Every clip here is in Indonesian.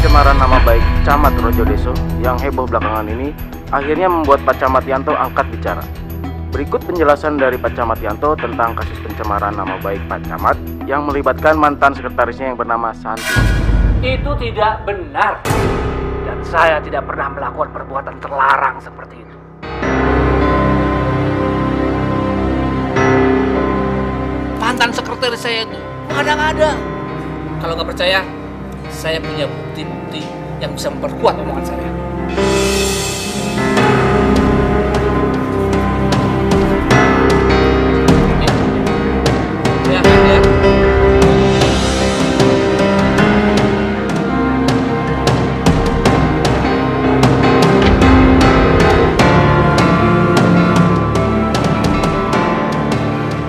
pencemaran nama baik Camat Rojodeso yang heboh belakangan ini akhirnya membuat Pak Camat Yanto angkat bicara. Berikut penjelasan dari Pak Camat Yanto tentang kasus pencemaran nama baik Pak Camat yang melibatkan mantan sekretarisnya yang bernama Santi. Itu tidak benar. Dan saya tidak pernah melakukan perbuatan terlarang seperti itu. Mantan sekretaris saya itu mengada-ngada. Kalau nggak percaya, saya punya bukti-bukti yang bisa memperkuat omongan saya. Ya.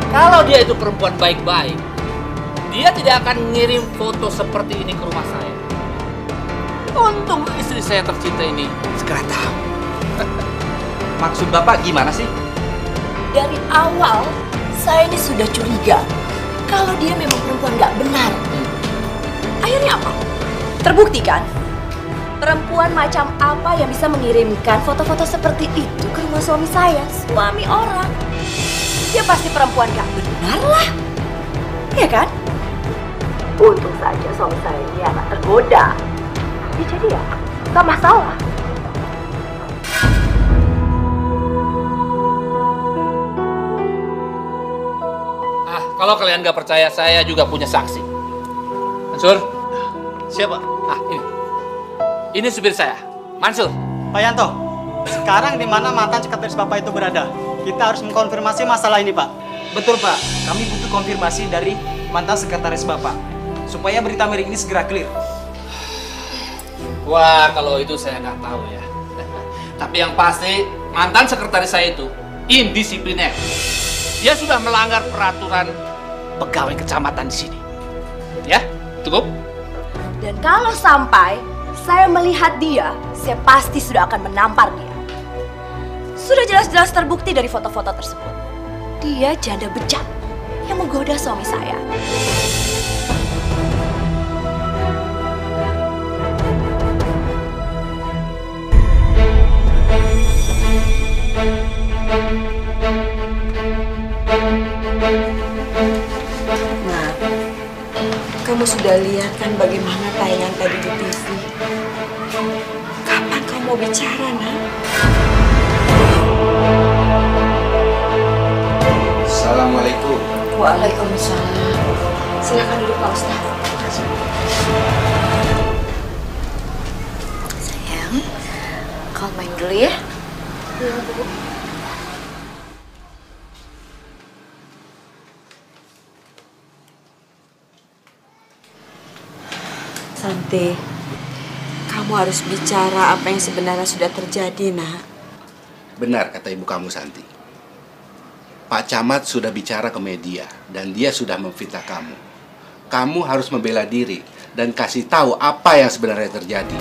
Kalau dia itu perempuan baik-baik, dia tidak akan ngirim foto seperti ini ke rumah saya. Untung istri saya tercinta ini segera tahu. Maksud Bapak gimana sih? Dari awal, saya ini sudah curiga kalau dia memang perempuan nggak benar. Akhirnya apa? Terbukti kan? Perempuan macam apa yang bisa mengirimkan foto-foto seperti itu ke rumah suami saya, suami orang? Dia pasti perempuan nggak benar lah. Ya kan? Untung saja suami saya ini anak tergoda. Jadi ya, nggak masalah. Kalau kalian nggak percaya, saya juga punya saksi. Mansur, Siapa? ini supir saya, Mansur. Pak Yanto, sekarang di mana mantan sekretaris Bapak itu berada? Kita harus mengkonfirmasi masalah ini, Pak. Betul Pak, kami butuh konfirmasi dari mantan sekretaris Bapak supaya berita miring ini segera clear. Wah, kalau itu saya nggak tahu ya. Tapi yang pasti, mantan sekretaris saya itu indisipliner. Dia sudah melanggar peraturan pegawai kecamatan di sini. Ya, cukup? Dan kalau sampai saya melihat dia, saya pasti sudah akan menampar dia. Sudah jelas-jelas terbukti dari foto-foto tersebut. Dia janda bejat yang menggoda suami saya. Nah, kamu sudah lihat kan bagaimana tayangan tadi di TV? Kapan kamu mau bicara, Nak? Assalamualaikum. Waalaikumsalam. Silakan duduk, Pak Ustadz. Terima kasih. Sayang, kau main dulu ya. Iya, Bu. Santi, kamu harus bicara apa yang sebenarnya sudah terjadi, Nak. Benar kata ibu kamu, Santi. Pak Camat sudah bicara ke media dan dia sudah memfitnah kamu. Kamu harus membela diri dan kasih tahu apa yang sebenarnya terjadi.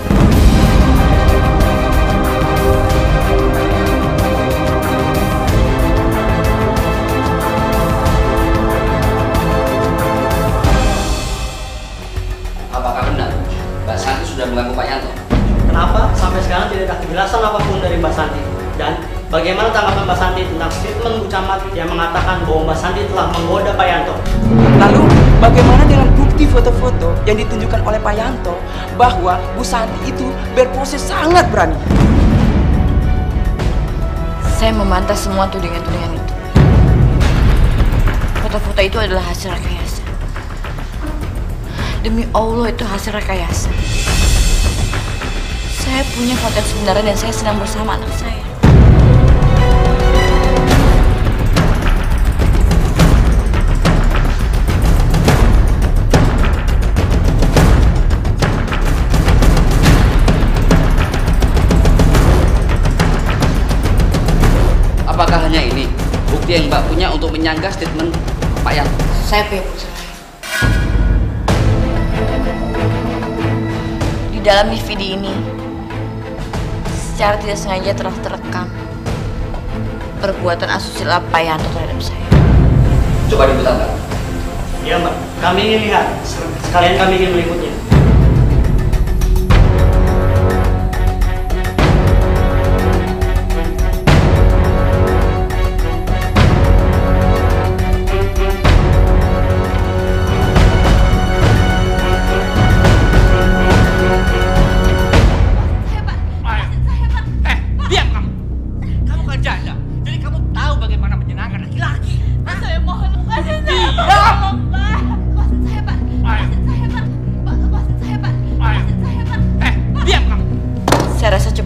Apakah benar Mbak Santi sudah mengganggu Pak Yanto? Kenapa sampai sekarang tidak ada kejelasan apapun dari Mbak Santi? Dan bagaimana tanggapan Mbak Santi tentang statement Bu Camat yang mengatakan bahwa Mbak Santi telah menggoda Pak Yanto? Lalu bagaimana dengan bukti foto-foto yang ditunjukkan oleh Pak Yanto bahwa Bu Santi itu berpose sangat berani? Saya membantah semua tudingan-tudingan itu. Foto-foto itu adalah hasil rekayasa. Demi Allah itu hasil rekayasa. Saya punya foto yang sebenarnya dan saya sedang bersama anak saya. Apakah hanya ini bukti yang Mbak punya untuk menyanggah statement Pak Yanto? Saya punya bukti lain. Di dalam DVD ini, secara tidak sengaja telah terekam perbuatan asusila Pak Yanto terhadap saya. Coba diputar, Mbak. Iya, Mbak. Kami ingin lihat. Sekalian kami ingin meliputnya.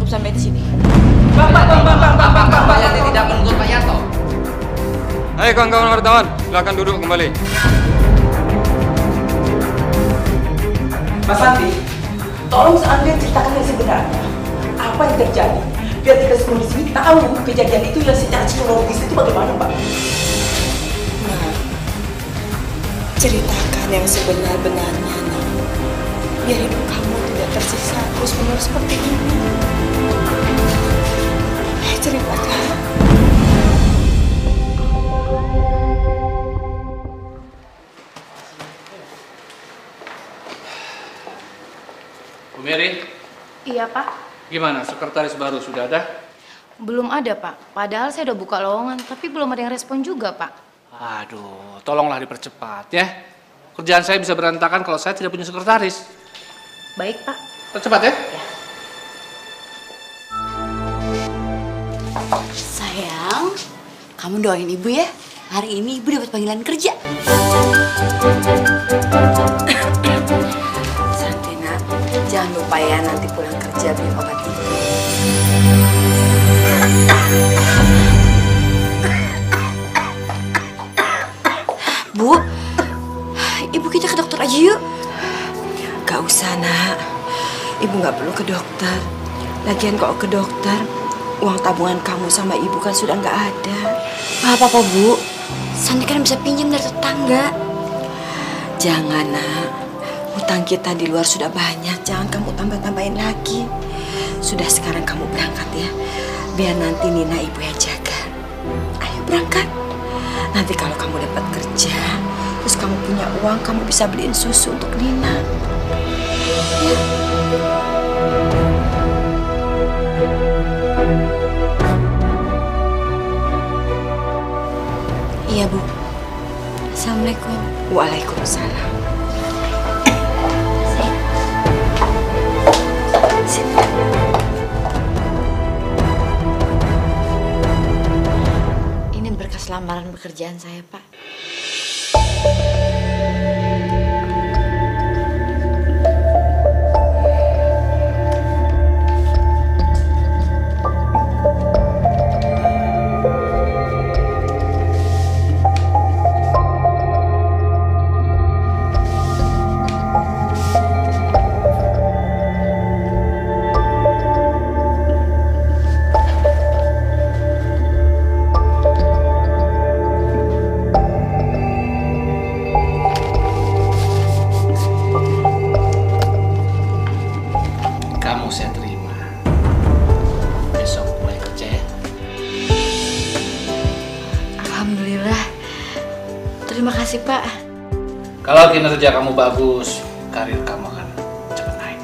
urusan medis ini. Bang, Yanti tidak menegur Pak Yanto. Hai kawan-kawan wartawan, silakan duduk kembali. Mas Santi, tolong Anda ceritakan yang sebenarnya. Apa yang terjadi? Biar kita semua di sini tahu kejadian itu yang secara psikologis itu bagaimana, Mbak? Nah, ceritakan yang sebenar-benarnya, Nak. Biar hidup kamu tidak tersiksa terus-menerus seperti ini. Ceritakan. Bu Mary, Iya, Pak. gimana? Sekretaris baru sudah ada? Belum ada, Pak. Padahal saya udah buka lowongan, tapi belum ada yang respon juga, Pak. Aduh, tolonglah dipercepat ya. Kerjaan saya bisa berantakan kalau saya tidak punya sekretaris. Baik, Pak. Percepat ya. Sayang, kamu doain ibu ya. Hari ini ibu dapat panggilan kerja. Santi, Nak. Jangan lupa ya nanti pulang kerja beli obat ibu. Bu, ibu kita ke dokter aja yuk. Gak usah, Nak. Ibu gak perlu ke dokter. Lagian kalau ke dokter, uang tabungan kamu sama ibu kan sudah gak ada. Apa-apa, Bu. Santi kan bisa pinjam dari tetangga. Jangan, Nak. Hutang kita di luar sudah banyak. Jangan kamu tambah-tambahin lagi. Sudah sekarang kamu berangkat ya. Biar nanti Nina ibu yang jaga. Ayo berangkat. Nanti kalau kamu dapat kerja, terus kamu punya uang, kamu bisa beliin susu untuk Nina. Ya. Iya, Bu. Assalamualaikum. Waalaikumsalam. Sini. Ini berkas lamaran pekerjaan saya, Pak. Kamu saya terima. Besok mulai kerja ya. Alhamdulillah. Terima kasih, Pak. Kalau kinerja kamu bagus, karir kamu akan cepat naik.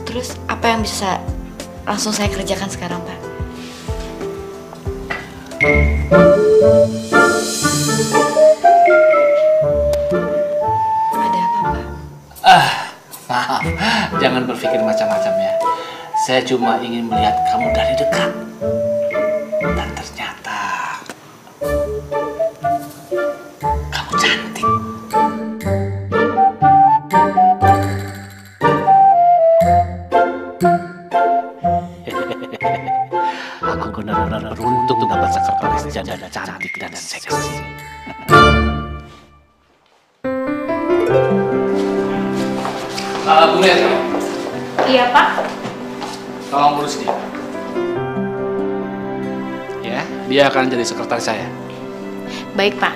Terus apa yang bisa langsung saya kerjakan sekarang, Pak? Ada apa, Pak? Maaf, jangan berpikir macam-macam ya. Saya cuma ingin melihat kamu dari dekat. Dan ternyata kamu cantik. Aku benar-benar beruntung mendapat sekretaris janda cantik dan seksi. Bu Mary, Iya, Pak. tolong urus dia. Ya, dia akan jadi sekretaris saya. Baik, Pak.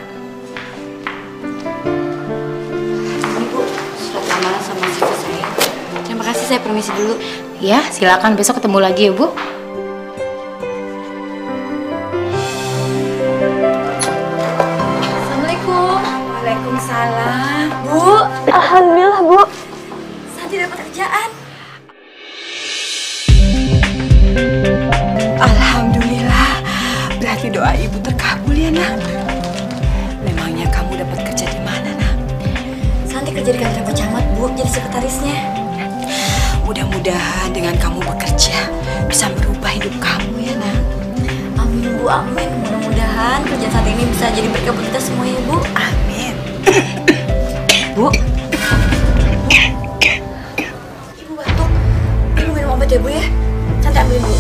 Ini, Bu, surat lamaran sama CV saya. Terima kasih, saya permisi dulu. Ya, silakan besok ketemu lagi ya, Bu. Assalamualaikum. Waalaikumsalam. Bu, alhamdulillah, Bu. Santi dapat kerjaan. Alhamdulillah. Berarti doa ibu terkabul ya, Nak. Memangnya kamu dapat kerja di mana, Nak? Santi kerja di kantor Pak Camat, Bu, jadi sekretarisnya. Mudah-mudahan dengan kamu bekerja bisa merubah hidup kamu ya, Nak. Amin, Bu, amin. Mudah-mudahan kerja saat ini bisa jadi berkah buat kita semua ya, Bu. Amin. Bu. Ibu batuk. Ibu minum obat ya, Bu ya? Santi ambil dulu.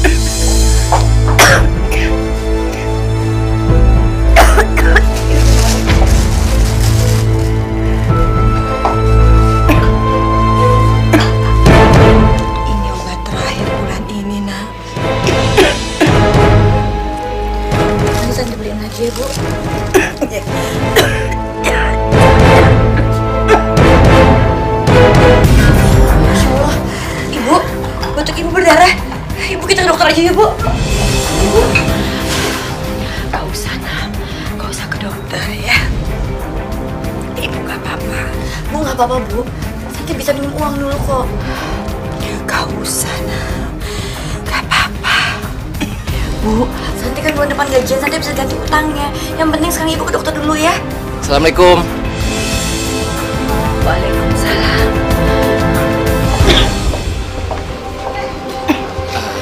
Ini obat terakhir bulan ini, nak. Nanti Santi beliin lagi ya, Bu. Masya Allah, Ibu, batuk Ibu berdarah. Ibu kita ke dokter aja ya, Bu. Ibu, Gak usah, nak. Gak usah ke dokter ya. Ibu gak apa-apa. Bu nggak apa-apa, Bu. Santi bisa minum uang dulu kok. Gak usah, nak. Gak apa-apa. Bu, Santi kan bulan depan gajian, Santi bisa ganti utangnya. Yang penting sekarang Ibu ke dokter dulu ya. Assalamualaikum. Waalaikumsalam.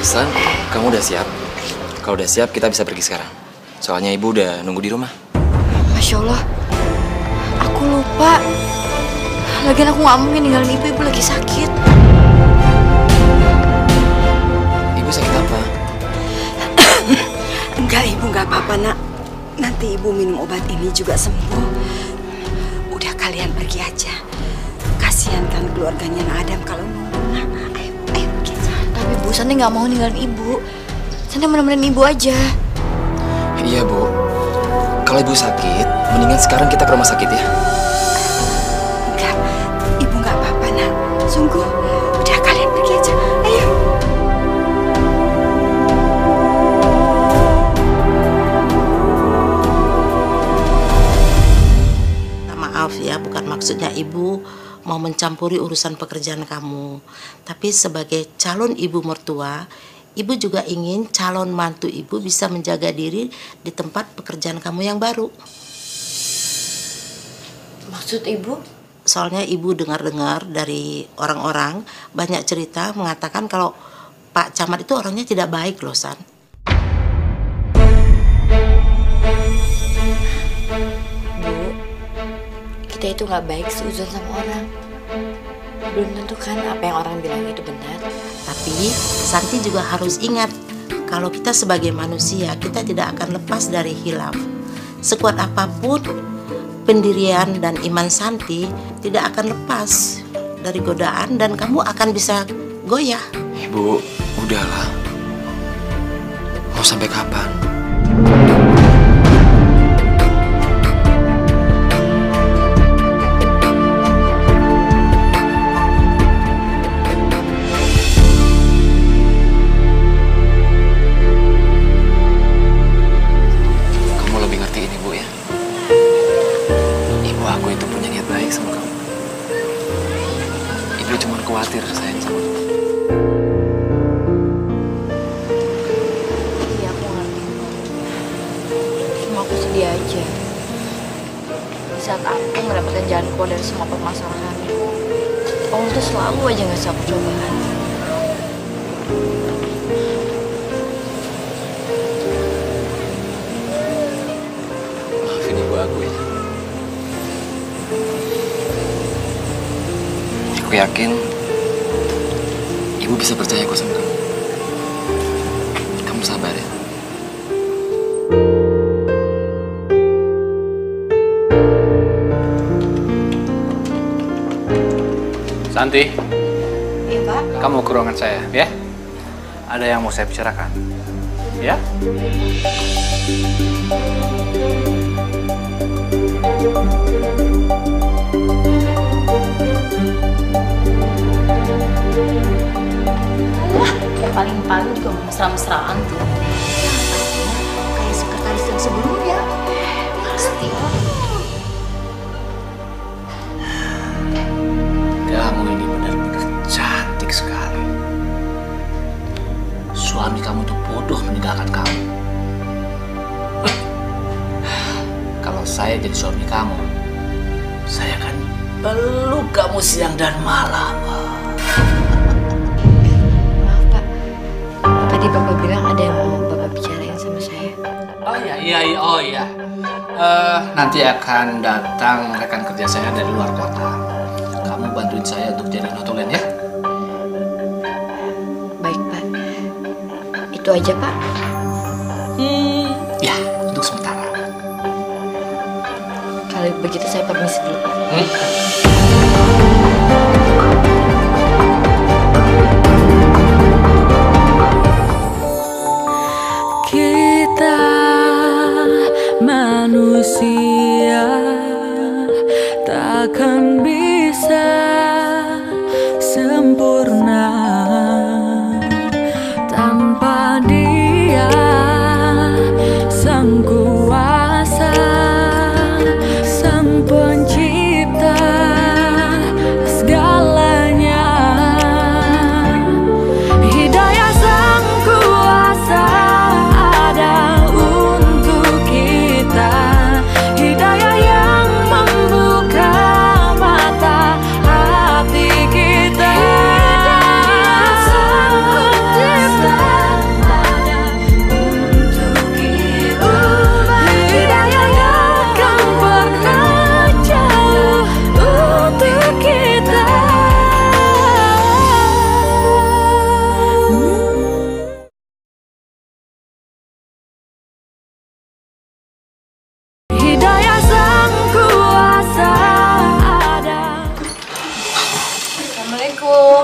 San, kamu udah siap? Kalau udah siap, kita bisa pergi sekarang. Soalnya ibu udah nunggu di rumah. Masya Allah, aku lupa. Lagian aku nggak mungkin ninggalin ibu lagi sakit. Ibu sakit apa? Enggak, Ibu nggak apa-apa, nak. Nanti Ibu minum obat ini juga sembuh. Udah kalian pergi aja. Kasihan kan keluarganya Nak Adam kalau nunggu. Nah, ayo pergi aja. Tapi Bu, Santi nggak mau ninggalin ibu. Santi mau nemenin ibu aja. Iya, Bu. Kalau ibu sakit, mendingan sekarang kita ke rumah sakit ya. Enggak, Ibu nggak apa-apa, nak. Sungguh, udah kalian pergi aja. Ayo. Maaf ya, bukan maksudnya ibu mau mencampuri urusan pekerjaan kamu. Tapi sebagai calon ibu mertua, ibu juga ingin calon mantu ibu bisa menjaga diri di tempat pekerjaan kamu yang baru. Maksud ibu? Soalnya ibu dengar-dengar dari orang-orang banyak cerita mengatakan kalau Pak Camat itu orangnya tidak baik loh, San. Kita itu nggak baik seuzon sama orang. Belum tentu kan apa yang orang bilang itu benar. Tapi Santi juga harus ingat, kalau kita sebagai manusia, kita tidak akan lepas dari hilaf. Sekuat apapun pendirian dan iman Santi tidak akan lepas dari godaan dan kamu akan bisa goyah. Ibu, udahlah. Mau sampai kapan? Khawatir sayang sama kamu. Iya, aku ngerti. Cuma aku sedih aja. Di saat aku mendapatkan jalan keluar dari semua permasalahanku, Allah tuh selalu aja ngasih aku cobaan. Maafin ibu aku ya. Aku yakin ibu bisa percaya kok sama kamu. Kamu sabar ya. Santi. Iya, Pak. Kamu ke ruangan saya, ya. Ada yang mau saya bicarakan. Ya? Yang paling juga mesra-mesraan tuh. Kayak sekretaris yang sebelumnya. Pasti. Kamu ini benar-benar cantik sekali. Suami kamu tuh bodoh meninggalkan kamu. Kalau saya jadi suami kamu, saya akan peluk kamu siang dan malam. Maaf, Pak. Tadi Bapak bilang ada yang mau Bapak bicarain sama saya. Oh iya. Nanti akan datang rekan kerja saya dari luar kota. Kamu bantuin saya untuk jadi notulen ya. Baik, Pak. Itu aja, Pak. Ya, untuk sementara. Kalau begitu saya permisi dulu, Pak. Kita manusia takkan bisa sempurna tanpa Dia, Sang Kuasa, Sang Pencipta segalanya. Hidayah Sang Kuasa ada untuk kita, hidayah yang membuka mata hati kita. Hidayah Sang Pencipta ada untuk kita, hidayah yang akan pernah jauh untuk kita. Hidayah Sang Kuasa ada. Assalamualaikum.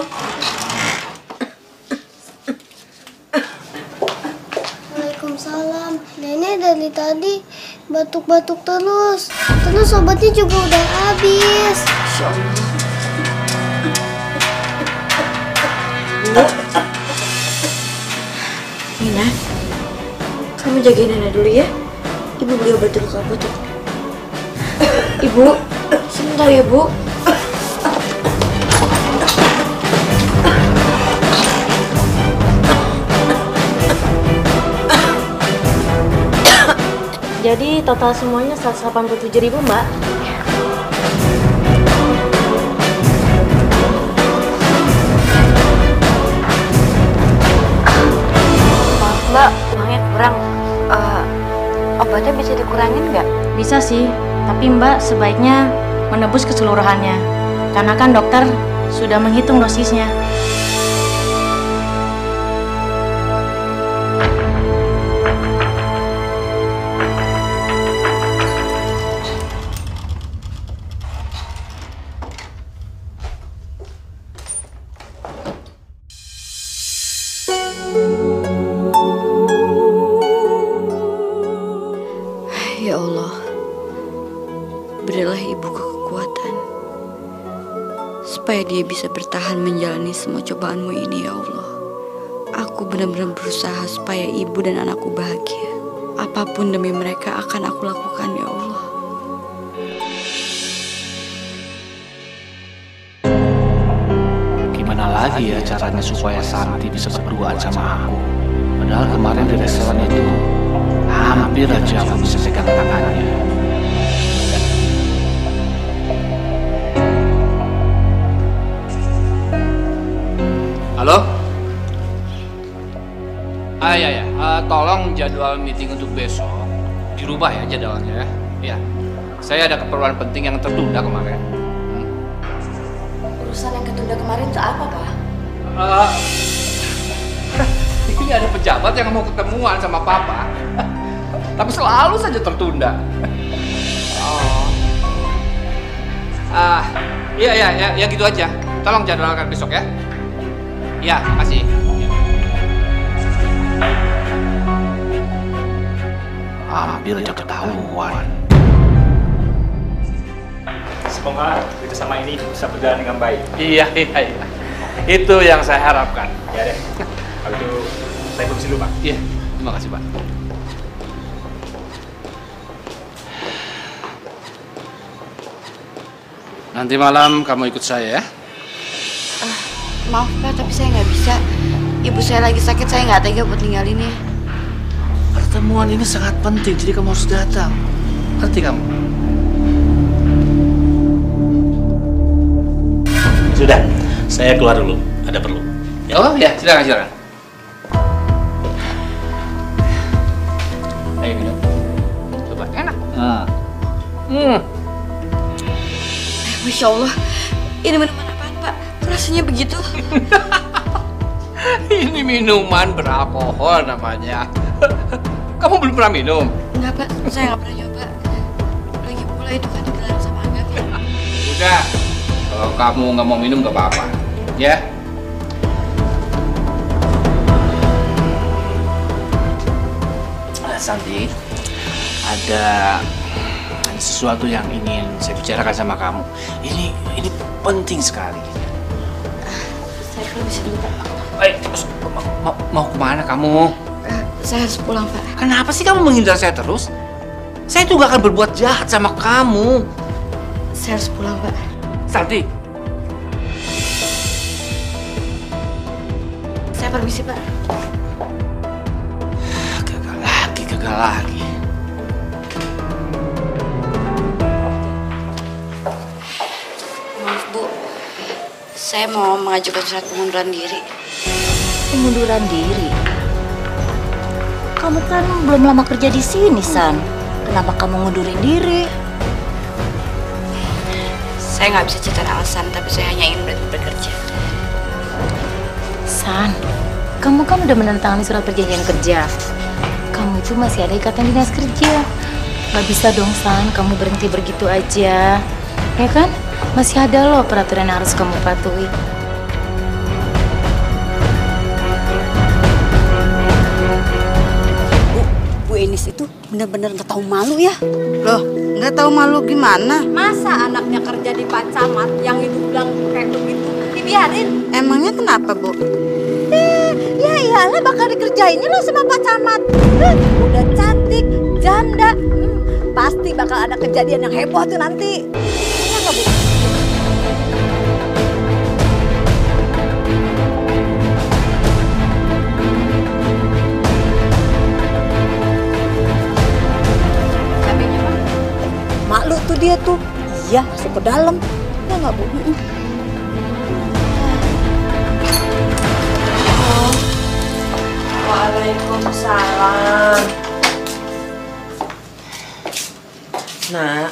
Waalaikumsalam. Nenek dari tadi batuk-batuk terus. Terus obatnya juga udah habis. Insya Allah. Nina, kamu jagain Nenek dulu ya. Ibu beli obat dulu ke apotek. Ibu, sebentar ya, Bu. Jadi total semuanya 187.000, Mbak. Maaf, Mbak, uangnya kurang. Obatnya bisa dikurangin nggak? Bisa sih, tapi Mbak sebaiknya menebus keseluruhannya. Karena kan dokter sudah menghitung dosisnya. Ya Allah, berilah ibuku kekuatan supaya dia bisa bertahan menjalani semua cobaanmu ini, ya Allah. Aku benar-benar berusaha supaya ibu dan anakku bahagia. Apapun demi mereka akan aku lakukan, ya Allah. Gimana lagi ya caranya supaya Santi bisa berduaan sama aku? Padahal kemarin di restoran itu hampir aja aku bisa pegang tangannya. Halo? Ya. Tolong jadwal meeting untuk besok dirubah ya jadwalnya ya. Ya. Saya ada keperluan penting yang tertunda kemarin. Urusan yang ketunda kemarin itu apa, Pak? Ini ada pejabat yang mau ketemuan sama Papa. Tapi selalu saja tertunda. Iya, gitu aja. Tolong jadwalkan besok ya. Iya, makasih. Hampir aja ketahuan. Semoga kerjasama ini bisa berjalan dengan baik. Iya. Itu yang saya harapkan. Ya deh. Kalau itu saya permisi dulu, Pak. Iya, terima kasih, Pak. Nanti malam kamu ikut saya ya. Maaf, Pak, tapi saya nggak bisa. Ibu saya lagi sakit, saya nggak tega buat ninggalinnya. Pertemuan ini sangat penting, jadi kamu harus datang. Ngerti kamu? Sudah, saya keluar dulu. Ada perlu. Ya. Oh ya, silakan. Ayo minum. Coba, enak. Masya Allah, ini minuman apaan, Pak? Rasanya begitu. Ini minuman beralkohol namanya. Kamu belum pernah minum? Enggak, Pak. Saya nggak pernah nyoba. Lagi pula itu kan dilarang sama agama. Udah, kalau kamu nggak mau minum nggak apa-apa, ya. Santi, ada sesuatu yang ingin saya bicarakan sama kamu. Ini penting sekali. Saya permisi dulu, Pak. Mau kemana kamu? Saya harus pulang, Pak. Kenapa sih kamu menghindar saya terus? Saya tuh gak akan berbuat jahat sama kamu. Saya harus pulang, Pak. Santi. Saya permisi, Pak. Gagal lagi. Maaf, Bu. Saya mau mengajukan surat pengunduran diri. Pengunduran diri? Kamu kan belum lama kerja di sini, San. Kenapa kamu ngundurin diri? Saya nggak bisa cerita alasan, tapi saya hanya ingin berhenti bekerja. San, kamu kan udah menandatangani surat perjanjian kerja. Kamu itu masih ada ikatan dinas kerja. Gak bisa dong, San, kamu berhenti begitu aja. Ya kan? Masih ada loh peraturan yang harus kamu patuhi. Bu Enis itu benar-benar nggak tahu malu ya. Loh, nggak tahu malu gimana? Masa anaknya kerja di Pak Camat yang itu bilang kayak begitu dibiarin? Emangnya kenapa, Bu? Ya iyalah bakal dikerjainnya loh sama Pak Camat. Udah cantik, janda, pasti bakal ada kejadian yang heboh tuh nanti. Iya nggak, Bu? Malu tuh dia tuh. Iya, masuk ke dalam. Ya nggak, Bu? Waalaikumsalam. Nak,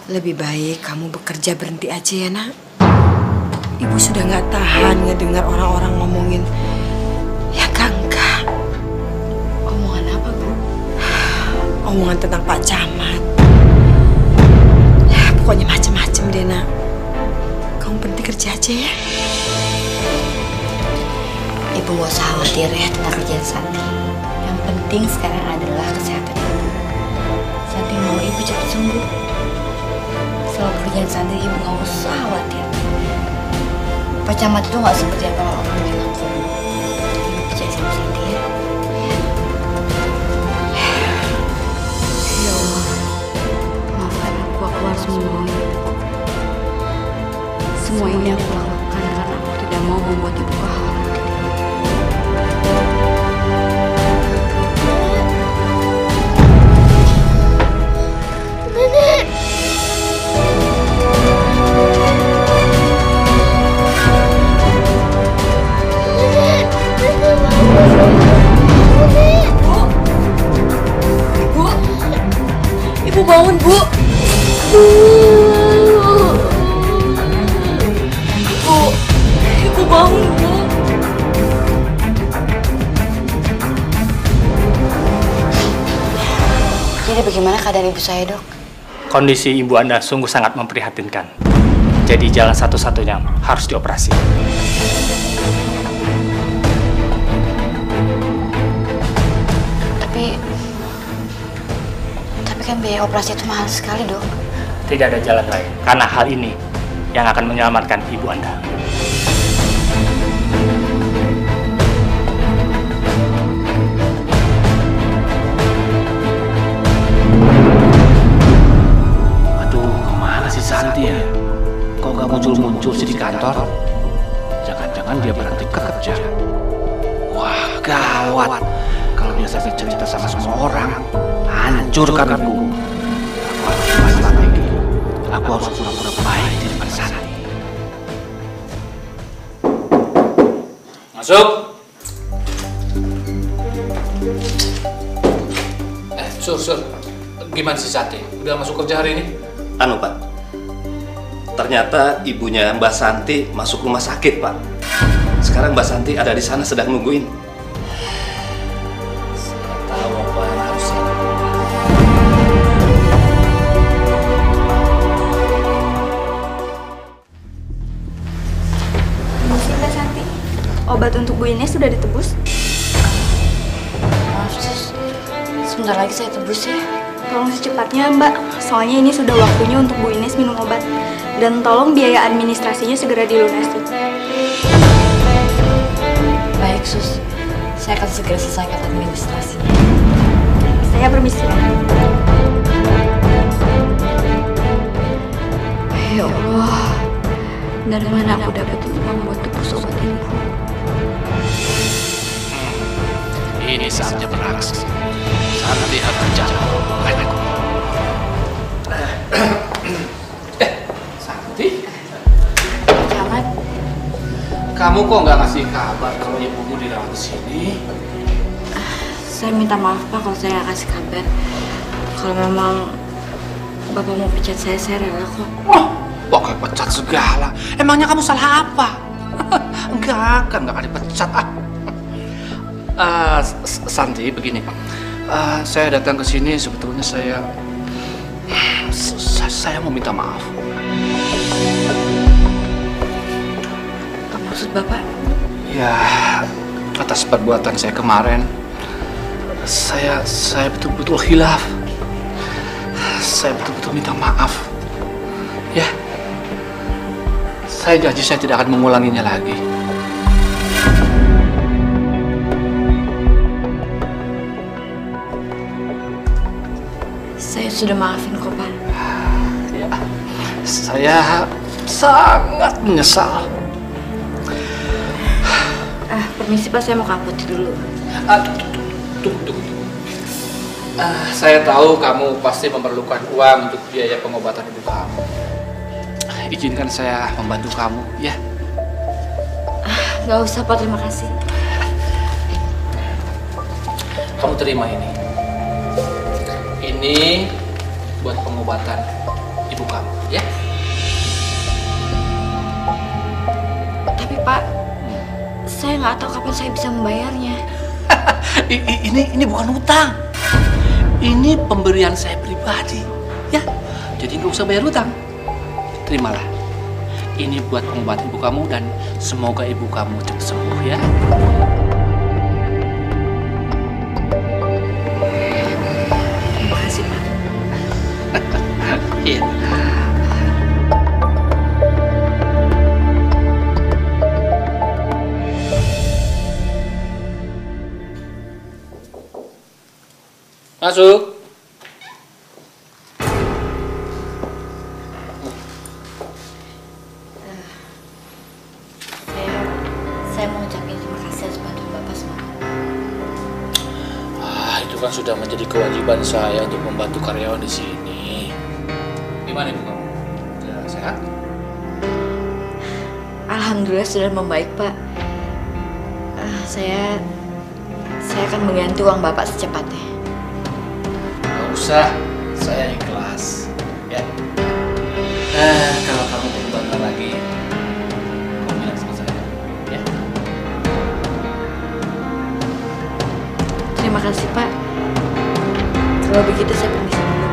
lebih baik kamu bekerja berhenti aja ya, Nak. Ibu sudah nggak tahan ngedengar orang-orang ngomongin. Ya enggak. Omongan apa, Bu? Omongan tentang Pak Camat. Ya, pokoknya macem-macem deh, Nak. Kamu berhenti kerja aja ya. Ibu gak usah khawatir ya tentang kerjaan Santi. Yang penting sekarang adalah kesehatan ibu. Santi mau ibu cepat sembuh. Soal kerjaan Santi ibu gak usah khawatir. Pak Camat itu gak seperti apa orang bilang kok. Ibu percaya sama Santi ya. Ya Allah, maafkan aku harus memohon. Semua ini aku lakukan karena aku tidak mau membuat ibu khawatir. Ibu bangun, Bu. Ibu bangun, Bu. Jadi bagaimana keadaan ibu saya, Dok? Kondisi ibu Anda sungguh sangat memprihatinkan. Jadi jalan satu-satunya harus dioperasi. Tapi kan biaya operasi itu mahal sekali, Dok. Tidak ada jalan lain, karena hal ini yang akan menyelamatkan ibu Anda. Santi ya? Kok gak muncul-muncul sih di kantor? Jangan-jangan dia berhenti kerja. Wah, gawat. Kalau dia sampai cerita sama semua orang, hancur kan aku. Aku harus buat strategi. Aku harus pura-pura baik di depan Santi. Masuk. Sur. Gimana sih Santi? Udah masuk kerja hari ini? Anu, Pak. Ternyata ibunya Mbak Santi masuk rumah sakit, Pak. Sekarang Mbak Santi ada di sana sedang nungguin. Saya tahu apa yang harus saya lakukan. Mbak Santi, obat untuk Bu Ines sudah ditebus? Maaf, Sus. Sebentar lagi saya tebus ya. Tolong secepatnya, Mbak. Soalnya ini sudah waktunya untuk Bu Ines minum obat. Dan tolong biaya administrasinya segera dilunasi. Baik, Sus. Saya akan segera selesaikan administrasinya. Saya permisi. Ya Allah, dari mana aku dapat uang buat tebus obat ini? Ini saatnya beraksi. Santi harus bicara. Ayo. Santi? Camat. Kamu kok nggak ngasih kabar kalau ibumu dirawat di sini? Saya minta maaf Pak kalau saya nggak kasih kabar. Kalau memang Bapak mau pecat saya rela kok. Wah, pakai pecat segala. Emangnya kamu salah apa? Enggak akan dipecat. Santi, begini. Saya datang ke sini sebetulnya saya mau minta maaf. Apa maksud Bapak? Ya, atas perbuatan saya kemarin, saya betul-betul khilaf. Saya betul-betul minta maaf. Ya, saya janji saya tidak akan mengulanginya lagi. Saya sudah maafin kok Pak. Ya, saya sangat menyesal. Permisi Pak, saya mau ke apotek dulu. Tunggu. Saya tahu kamu pasti memerlukan uang untuk biaya pengobatan ibu kamu. Izinkan saya membantu kamu, ya? Gak usah Pak, terima kasih. Kamu terima ini. Ini buat pengobatan ibu kamu, ya? Tapi Pak, saya nggak tahu kapan saya bisa membayarnya. Ini bukan hutang. Ini pemberian saya pribadi, ya. Jadi nggak usah bayar hutang. Terimalah. Ini buat pengobatan ibu kamu dan semoga ibu kamu cepat sembuh, ya. Terima kasih Pak. Iya. Masuk. Saya mau ucapin terima kasih atas bantuan Bapak semalam. Itu kan sudah menjadi kewajiban saya untuk membantu karyawan di sini. Gimana ibu kamu? Sudah sehat? Alhamdulillah sudah membaik Pak. Saya akan mengganti uang Bapak secepatnya. Gak usah, saya ikhlas, ya. Kalau kamu perlu bantuan lagi, kamu bilang sama saya, ya. Terima kasih Pak. Kalau begitu saya permisi dulu.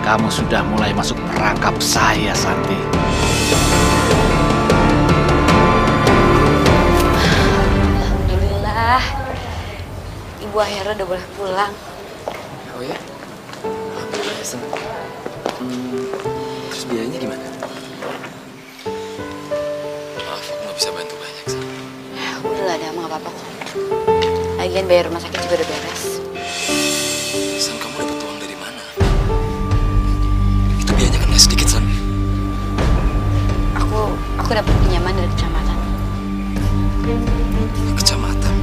Kamu sudah mulai masuk perangkap saya, Santi. Alhamdulillah, Ibu akhirnya udah boleh pulang. Oh ya? Alhamdulillah ya, Sen. Terus biayanya gimana? Maaf, aku nggak bisa bantu banyak, Sen. Udah lah, nggak apa-apa kok. Lagian bayar rumah sakit juga udah beres. San, kamu dapat uang dari mana? Itu biayanya kan nggak sedikit, San. Aku dapat pinjaman dari kecamatan. Kecamatan?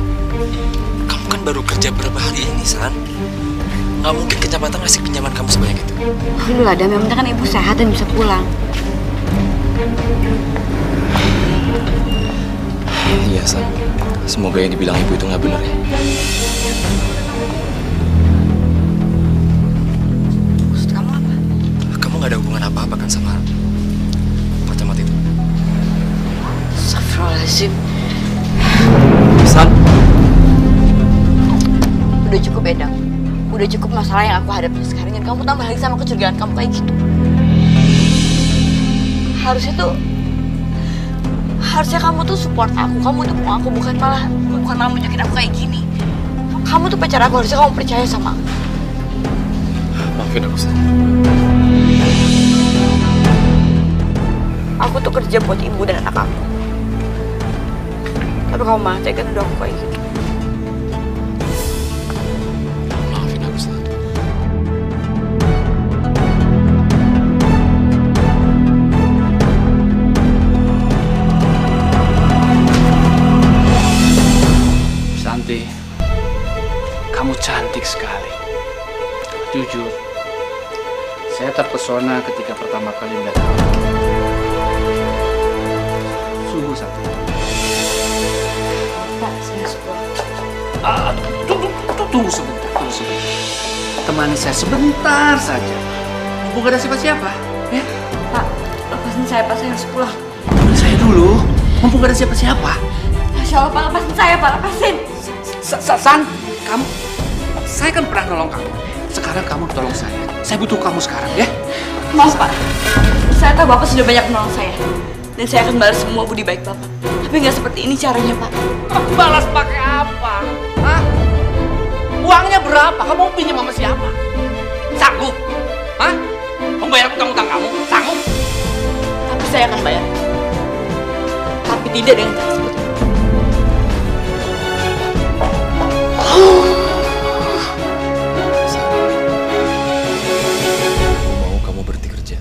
Kamu kan baru kerja berapa hari ini, San? Nggak mungkin kecamatan ngasih pinjaman kamu sebanyak itu. Udah lah, yang penting kan Ibu sehat dan bisa pulang. Iya, San. Semoga yang dibilang Ibu itu nggak benar ya. Maksud kamu apa? Kamu nggak ada hubungan apa-apa kan sama Pak Camat itu? Astagfirullahaladzim. San. Udah cukup, Endang. Udah cukup masalah yang aku hadapi sekarang. Dan kamu tambah lagi sama kecurigaan kamu kayak gitu. Harusnya kamu tuh support aku. Kamu dukung aku, bukan malah nunjukin aku kayak gini. Kamu tuh pacar aku, harusnya kamu percaya sama aku. Maafin aku, San. Aku tuh kerja buat ibu dan anak aku. Tapi kamu malah tega nuduh aku kayak gitu. Maafin aku, San. Santi, kamu cantik sekali. Jujur, saya terpesona ketika pertama kali melihat kamu. Sungguh, Santi. Pak, saya suka. Tunggu sebentar. Temani saya sebentar saja. Mumpung gak ada siapa-siapa, ya? Pak, lepasin saya, Pak. Saya harus pulang. Saya dulu. Mumpung gak ada siapa-siapa. Masya Allah, Pak. Lepasin saya, Pak. Lepasin. San, kamu... Saya kan pernah nolong kamu. Sekarang kamu tolong saya. Saya butuh kamu sekarang, ya? Maaf, Pak. Saya tahu Bapak sudah banyak menolong saya. Dan saya akan balas semua budi baik Bapak. Tapi nggak seperti ini caranya, Pak. Kamu balas pakai apa? Hah? Uangnya berapa? Kamu mau pinjam sama siapa? Sanggup? Hah? Membayar utang-utang kamu? Sanggup? Tapi saya akan bayar. Tapi tidak dengan cara seperti itu. Mau kamu berhenti kerja.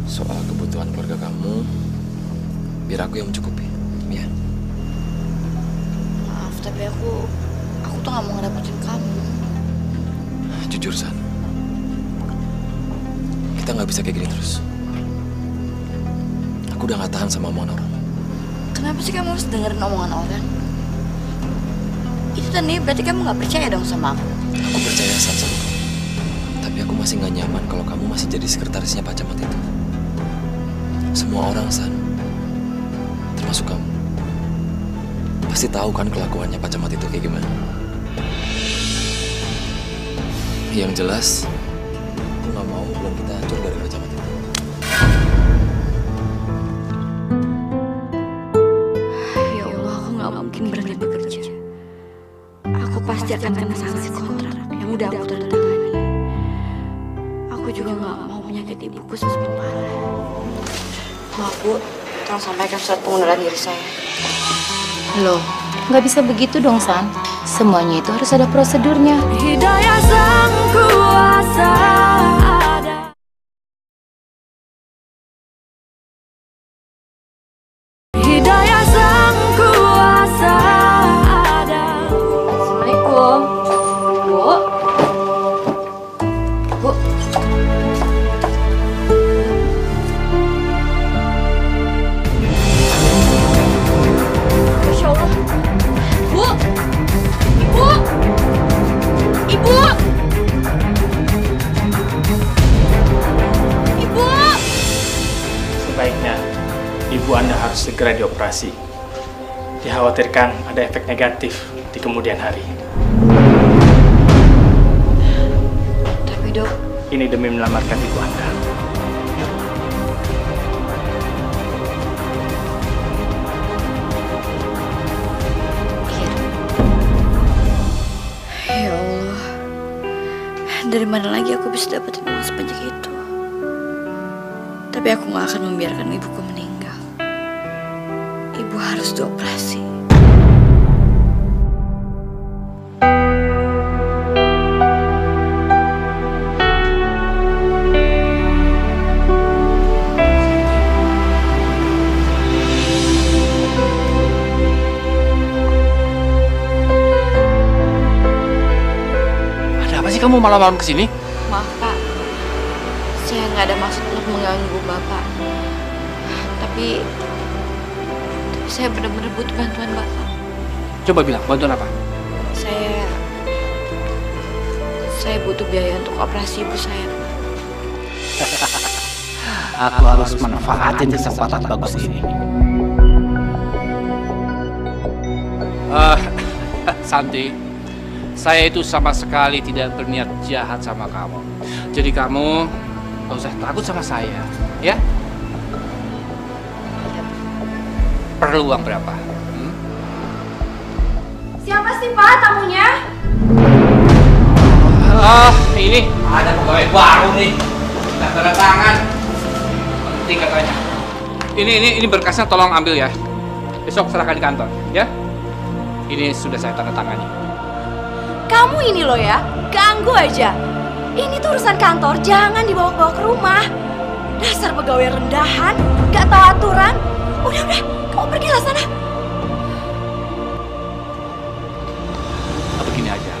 Soal kebutuhan keluarga kamu, biar aku yang mencukupi, ya. Maaf, tapi aku tuh nggak mau ngerepotin kamu. Jujur, San. Kita nggak bisa kayak gini terus. Aku udah nggak tahan sama omongan orang. Kenapa sih kamu harus dengerin omongan orang? Itu tadi berarti kamu nggak percaya dong sama aku. Aku percaya, San, sama kamu. Tapi aku masih nggak nyaman kalau kamu masih jadi sekretarisnya Pak Camat itu. Semua orang, San, termasuk kamu, pasti tahu kan kelakuannya Pak Camat itu kayak gimana. Yang jelas, aku nggak mau hubungan kita hancur dari Pak Camat itu. Ya Allah, aku nggak mungkin berhenti bekerja. Aku pasti akan kena sanksi kontrak yang udah aku tanda tangani. Aku juga nggak mau menyakiti ibuku semakin parah. Maaf, Bu, tolong sampaikan surat pengunduran diri saya. Loh, nggak bisa begitu dong, San. Semuanya itu harus ada prosedurnya. Hidayah sang kuasa ada. Hidayah sang kuasa ada. Assalamualaikum. Bu. Bu. Masya Allah. Bu. Ibu. Ibu. Ibu. Sebaiknya ibu Anda harus segera dioperasi. Dikhawatirkan ada efek negatif di kemudian hari. Tapi dok, ini demi menyelamatkan ibu Anda. ya Allah, dari mana lagi aku bisa dapetin uang sebanyak itu? Tapi aku gak akan membiarkan ibuku meninggal. Ibu harus dioperasi. Ada apa sih kamu malam-malam kesini? Maaf Pak, saya nggak ada maksud untuk mengganggu Bapak. Tapi saya benar-benar butuh bantuan Bapak. Coba bilang, bantuan apa? Saya butuh biaya untuk operasi ibu saya. Aku harus manfaatin kesempatan bagus ini. Santi, saya itu sama sekali tidak berniat jahat sama kamu. Jadi kamu gak usah takut sama saya, ya? Perlu uang berapa? Siapa sih Pak tamunya? Ini ada pegawai baru nih. Kita tanda tangan. Penting katanya. Ini berkasnya tolong ambil ya. Besok serahkan di kantor, ya? Ini sudah saya tanda tangani. Kamu ini loh ya, ganggu aja. Ini tuh urusan kantor, jangan dibawa-bawa ke rumah. Dasar pegawai rendahan, gak tahu aturan. Udah, kamu pergilah sana. Begini aja.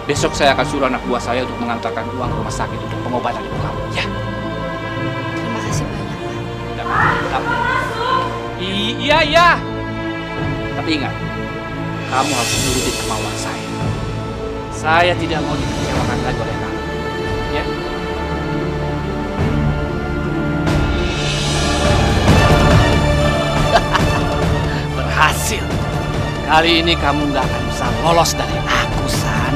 Besok saya akan suruh anak buah saya untuk mengantarkan uang ke rumah sakit untuk pengobatan ibu kamu, ya? Terima kasih banyak, Pak. Iya. Tapi ingat, kamu harus nurutin kemauan saya. Saya tidak mau dikecewakan lagi oleh kamu, ya? Berhasil. Kali ini kamu nggak akan bisa lolos dari aku, San.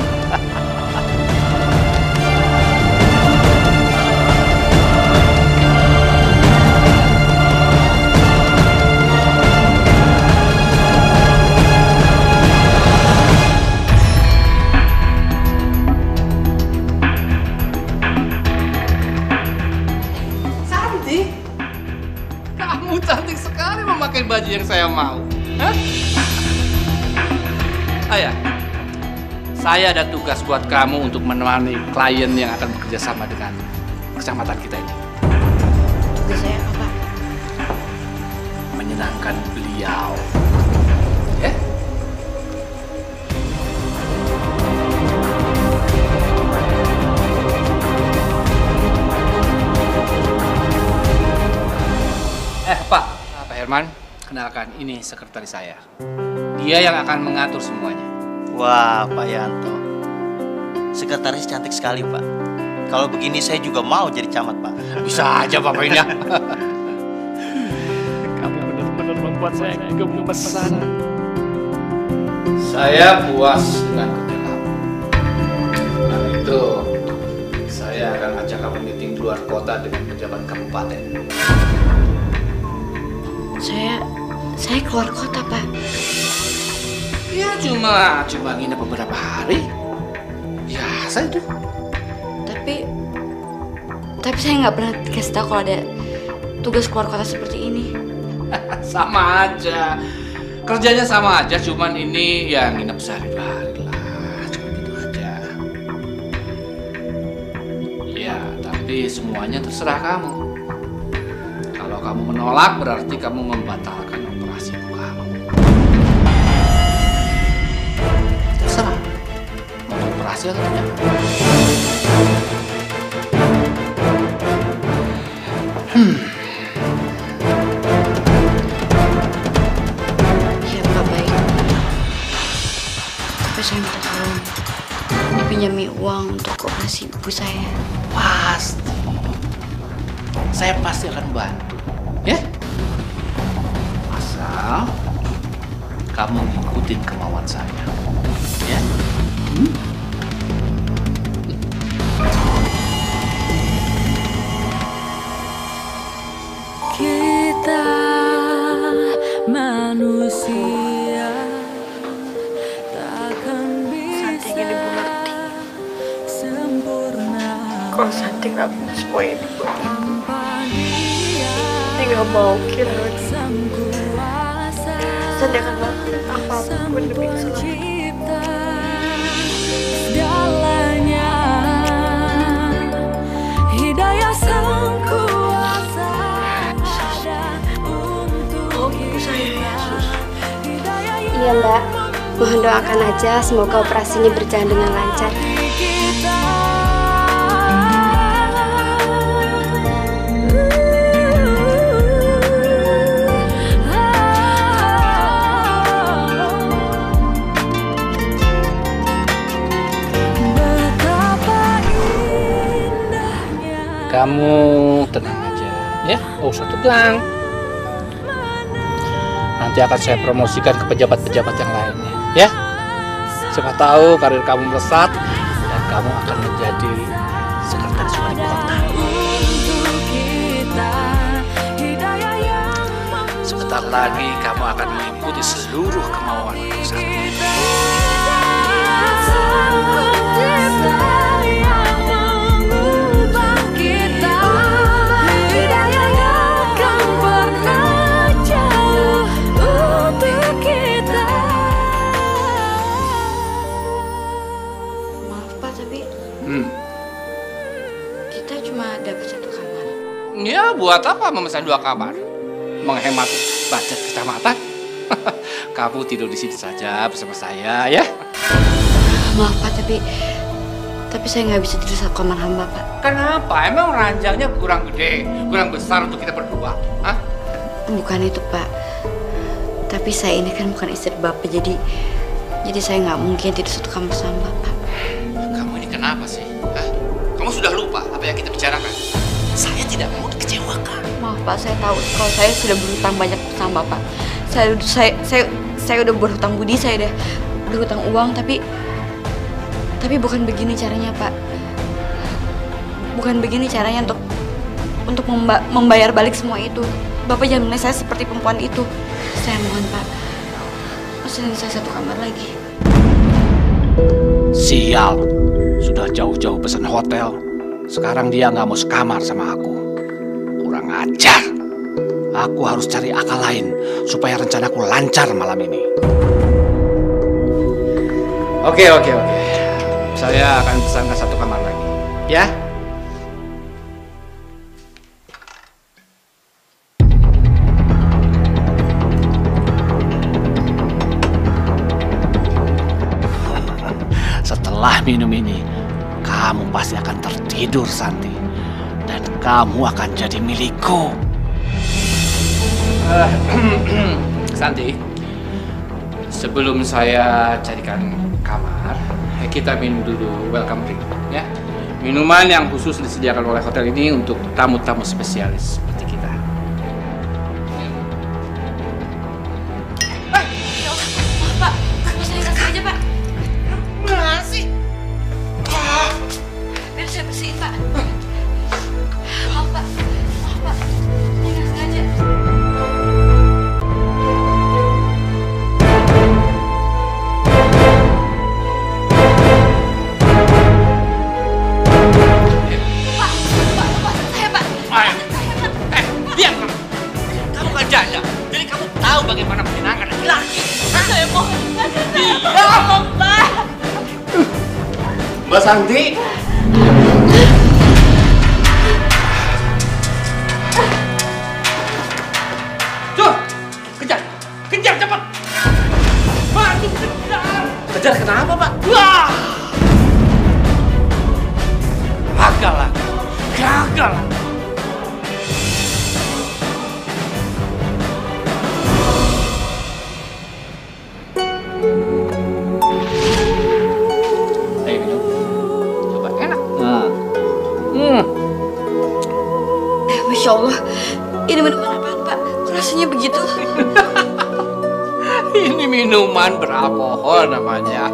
Santi, kamu cantik sekali memakai baju yang saya mau. Hah? Ayah, saya ada tugas buat kamu untuk menemani klien yang akan bekerja sama dengan kecamatan kita ini. Tugas saya apa, Pak? Menyenangkan beliau. Ya? Pak Herman, kenalkan, ini sekretaris saya. Dia yang akan mengatur semuanya. Wah, Pak Yanto. Sekretaris cantik sekali, Pak. Kalau begini saya juga mau jadi camat, Pak. Bisa aja, Bapak ini. Kamu benar-benar membuat saya gemesan. Saya puas dengan kerja kamu. Karena itu, saya akan ajak kamu meeting di luar kota dengan pejabat kabupaten. Saya keluar kota, Pak. Ya cuma nginep beberapa hari. Biasa itu. Tapi saya nggak pernah dikasih tahu kalau ada tugas keluar kota seperti ini. Sama aja. Kerjanya sama aja, cuman ini ya nginep sehari dua hari lah. Cuma gitu aja. Ya, tapi semuanya terserah kamu. Kalau kamu menolak, berarti kamu membatalkan operasi ibu kamu. Terserah. Mau operasi atau tidak. Iya, Pak, baik. Tapi saya minta tolong dipinjami uang untuk operasi ibu saya. Pasti. Saya pasti akan bantu. Ya? Asal kamu ikutin kemauan saya. Ya? Kita manusia takkan bisa sempurna. Kok Santi nggak punya semua ini buat aku? Dia nggak mau kehilangan Santi akan melakukan apapun demi keselamatan. Segalanya hidayah sang kuasa ada untuk Yesus. Iya Mbak, mohon doakan aja semoga operasinya berjalan dengan lancar. betapa Ya, nggak usah tegang. Nanti akan saya promosikan ke pejabat-pejabat yang lainnya, ya. Siapa tahu karir kamu melesat dan kamu akan menjadi sekretaris wali kota. Sebentar lagi kamu akan mengikuti seluruh kemauan Sakti. Kita cuma dapat 1 kamar. Ya, buat apa memesan 2 kamar? Menghemat budget kecamatan. Kamu tidur di sini saja bersama saya, ya. Maaf Pak, tapi saya nggak bisa tidur 1 kamar hamba Pak. Kenapa? Emang ranjangnya kurang gede, kurang besar untuk kita berdua? Hah? Bukan itu Pak. Tapi saya ini kan bukan istri Bapak, jadi saya nggak mungkin tidur 1 kamar sama Bapak. Kamu ini kenapa sih? Hah? Kamu sudah lupa apa yang kita bicarakan? Saya tidak mau dikecewakan. Maaf Pak, saya tahu kalau saya sudah berhutang banyak sama Bapak. Saya udah berhutang budi, saya udah berhutang uang, tapi bukan begini caranya Pak. Bukan begini caranya untuk membayar balik semua itu. Bapak jangan menilai saya seperti perempuan itu. Saya mohon Pak, pesenin saya 1 kamar lagi. Sial, sudah jauh-jauh pesan hotel. Sekarang dia nggak mau sekamar sama aku. Kurang ajar. Aku harus cari akal lain supaya rencanaku lancar malam ini. Oke. Saya akan pesankan 1 kamar lagi, ya. Setelah minum ini, kamu pasti akan tertidur, Santi. Dan kamu akan jadi milikku. Santi, sebelum saya carikan kamar, kita minum dulu welcome drink, ya. Minuman yang khusus disediakan oleh hotel ini untuk tamu-tamu spesialis seperti kita. Maaf Pak, saya nggak sengaja Pak. Mana sih? Biar saya bersihin Pak. Maaf Pak, saya nggak sengaja. Diam kamu. Kamu kan janda, jadi kamu tahu bagaimana menyenangkan laki-laki. Saya mohon. Diam, Pak. Mbak Santi. Tuh, kejar cepat. Maju kejar. Kejar kenapa, Pak? Wah. Gagal. Ayo minum. Coba enak. Masya Allah, ini minuman apaan Pak? Kok rasanya begitu? Ini minuman beralkohol namanya.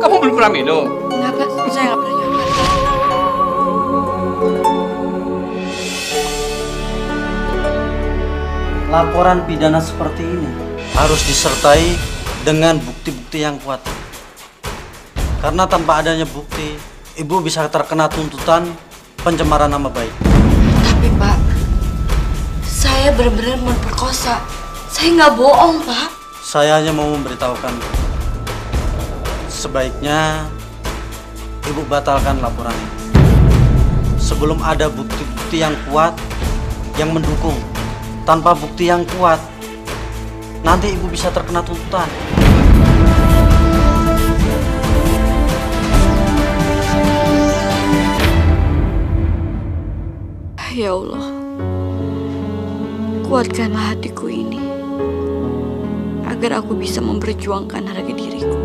Kamu belum pernah minum? Enggak Pak, saya nggak pernah nyoba. Laporan pidana seperti ini harus disertai dengan bukti-bukti yang kuat. Karena tanpa adanya bukti, Ibu bisa terkena tuntutan pencemaran nama baik. Tapi Pak, saya benar-benar memperkosa. Saya nggak bohong Pak. Saya hanya mau memberitahukan, sebaiknya Ibu batalkan laporan ini. Sebelum ada bukti-bukti yang kuat yang mendukung. Tanpa bukti yang kuat, nanti Ibu bisa terkena tuntutan. Ya Allah, kuatkanlah hatiku ini agar aku bisa memperjuangkan harga diriku.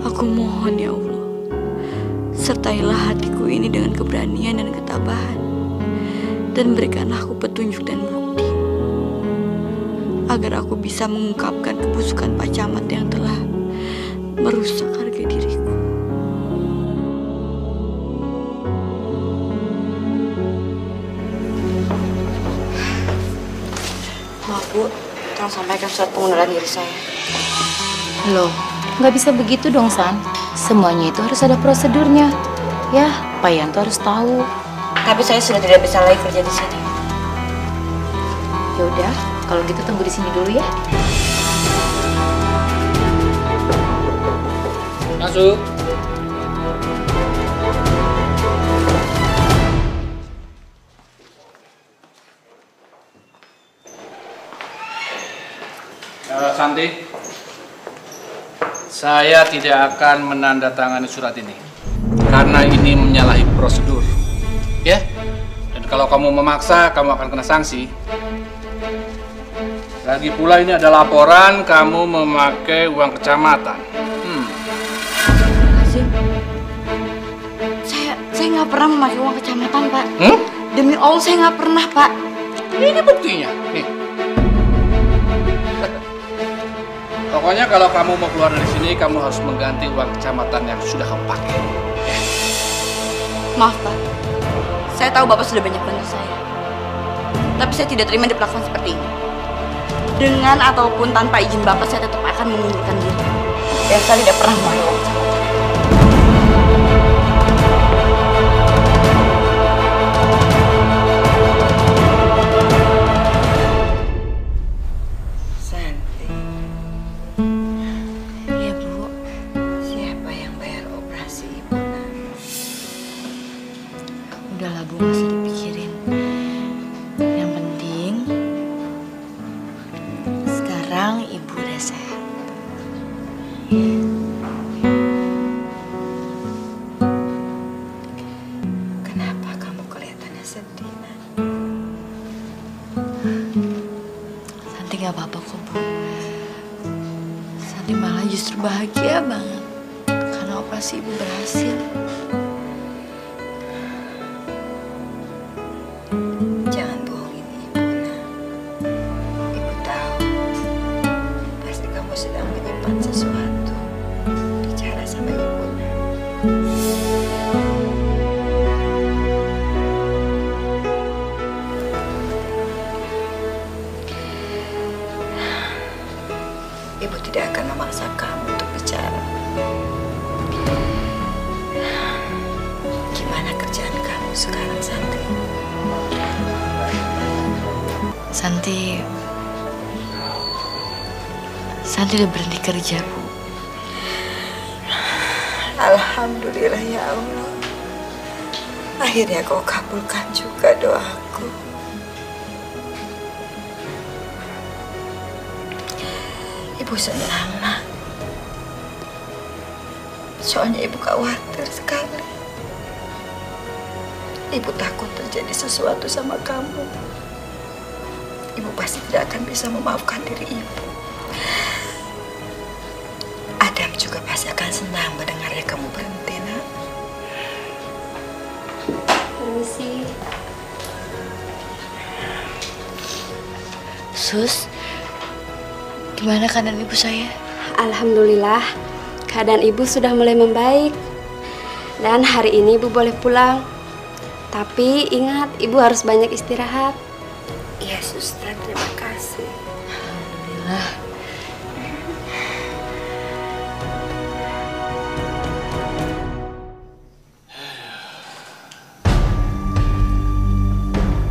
Aku mohon ya Allah, sertailah hatiku ini dengan keberanian dan ketabahan, Dan berikanlah aku petunjuk dan bukti agar aku bisa mengungkapkan kebusukan Pak Camat yang telah merusak harga diriku. Maaf Bu, tolong sampaikan surat pengunduran diri saya. Loh, nggak bisa begitu dong, San. Semuanya itu harus ada prosedurnya. Ya, Pak Yanto harus tahu. Tapi saya sudah tidak bisa lagi kerja di sini. Ya udah, kalau gitu tunggu di sini dulu ya. Masuk. Santi, saya tidak akan menandatangani surat ini karena ini menyalahi prosedur, ya. Dan kalau kamu memaksa, kamu akan kena sanksi. Lagi pula ini ada laporan kamu memakai uang kecamatan. Saya nggak pernah memakai uang kecamatan, Pak. Demi Allah saya nggak pernah, Pak. Ini buktinya, nih. Pokoknya kalau kamu mau keluar dari sini, kamu harus mengganti uang kecamatan yang sudah kamu pakai. Maaf, Pak. Saya tahu Bapak sudah banyak bantu saya. Tapi saya tidak terima diperlakukan seperti ini. Dengan ataupun tanpa izin Bapak, saya tetap akan mengundurkan diri. Dan saya tidak pernah memakai uang kecamatan. Udahlah Bu, nggak usah dipikirin. Yang penting sekarang Ibu udah sehat. Kenapa kamu kelihatannya sedih, Nak? Santi nggak apa-apa kok Bu. Santi malah justru bahagia banget karena operasi Ibu berhasil. Jangan bohongin Ibu, Nak. Ibu tahu pasti kamu sedang menyimpan sesuatu. Bicara sama Ibu, Nak. Ibu tidak akan memaksa kamu untuk bicara. Gimana kerjaan kamu sekarang, Santi? Santi udah berhenti kerja, Bu. Alhamdulillah ya Allah. Akhirnya kau kabulkan juga doaku. Ibu senang, Nak. Soalnya Ibu khawatir sekali. Ibu takut terjadi sesuatu sama kamu. Ibu pasti tidak akan bisa memaafkan diri Ibu. Adam juga pasti akan senang mendengarnya kamu berhenti, Nak. Permisi. Sus, gimana keadaan Ibu saya? Alhamdulillah, keadaan Ibu sudah mulai membaik. Dan hari ini Ibu boleh pulang. Tapi ingat, Ibu harus banyak istirahat. Iya, Suster, terima kasih. Alhamdulillah.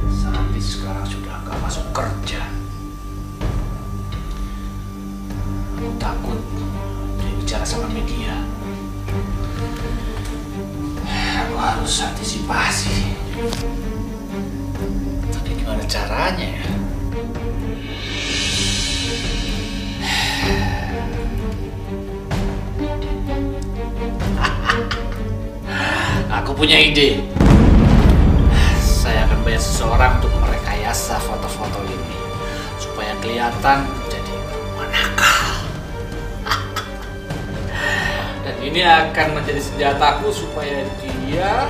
Santi sekarang sudah nggak masuk kerja. Aku takut dia bicara sama media. Aku harus antisipasi. Tapi gimana caranya ya? Aku punya ide. Saya akan bayar seseorang untuk merekayasa foto-foto ini supaya kelihatan jadi perempuan nakal. Dan ini akan menjadi senjataku supaya dia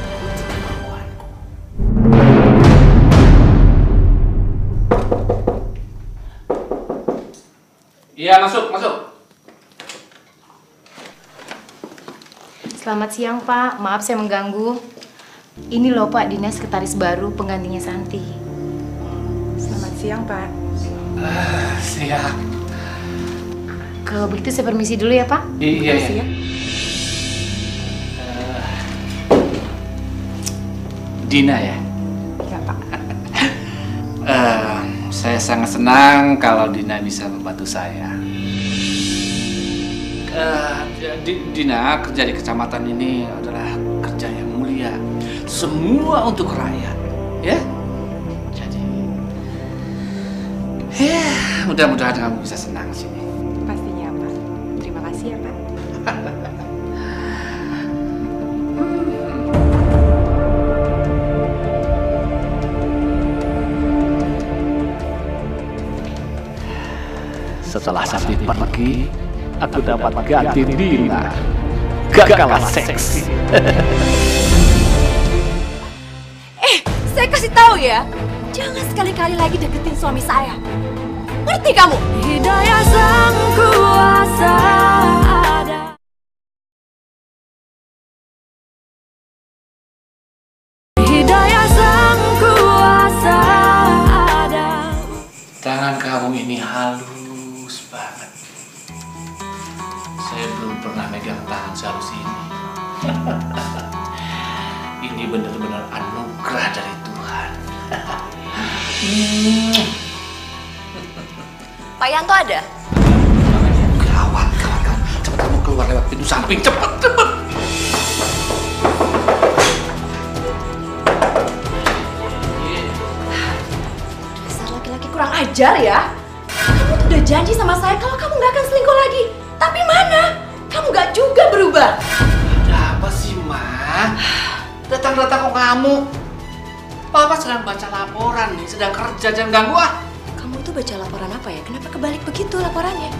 ikuti kemauanku. Iya, masuk, masuk. Selamat siang, Pak. Maaf saya mengganggu. Ini loh, Pak, Dina sekretaris baru penggantinya Santi. Selamat siang, Pak. Siap. Kalau begitu saya permisi dulu ya, Pak. Iya, Permisi iya. ya. Dina ya? Ya, Pak. Saya sangat senang kalau Dina bisa membantu saya. Dina kerja di kecamatan ini adalah kerja yang mulia. Semua untuk rakyat, ya. Jadi, ya mudah-mudahan kamu bisa senang sini. Pastinya, Pak. Terima kasih ya, Pak. Setelah Santi pergi, aku dapat ganti Dina. Gak kalah seksi. Saya kasih tahu ya, jangan sekali-kali lagi deketin suami saya. Ngerti kamu? Hidayah sang kuasa ada. Hidayah sang kuasa ada. Tangan kamu ini halus banget. Saya belum pernah megang tangan sehalus ini. Ini benar-benar anugerah dari Tuhan. Pak Yanto ada? Gawat, kawan. Cepat kamu keluar lewat pintu samping. Cepat, cepat. Dasar laki-laki kurang ajar ya. Kamu tuh udah janji sama saya kalau kamu nggak akan selingkuh lagi. Tapi mana? Kamu nggak juga berubah. Ada apa sih, Ma? Datang-datang kok kamu? Papa sedang baca laporan nih, sedang kerja, jangan ganggu ah. Kamu tuh baca laporan apa ya? Kenapa kebalik begitu laporannya?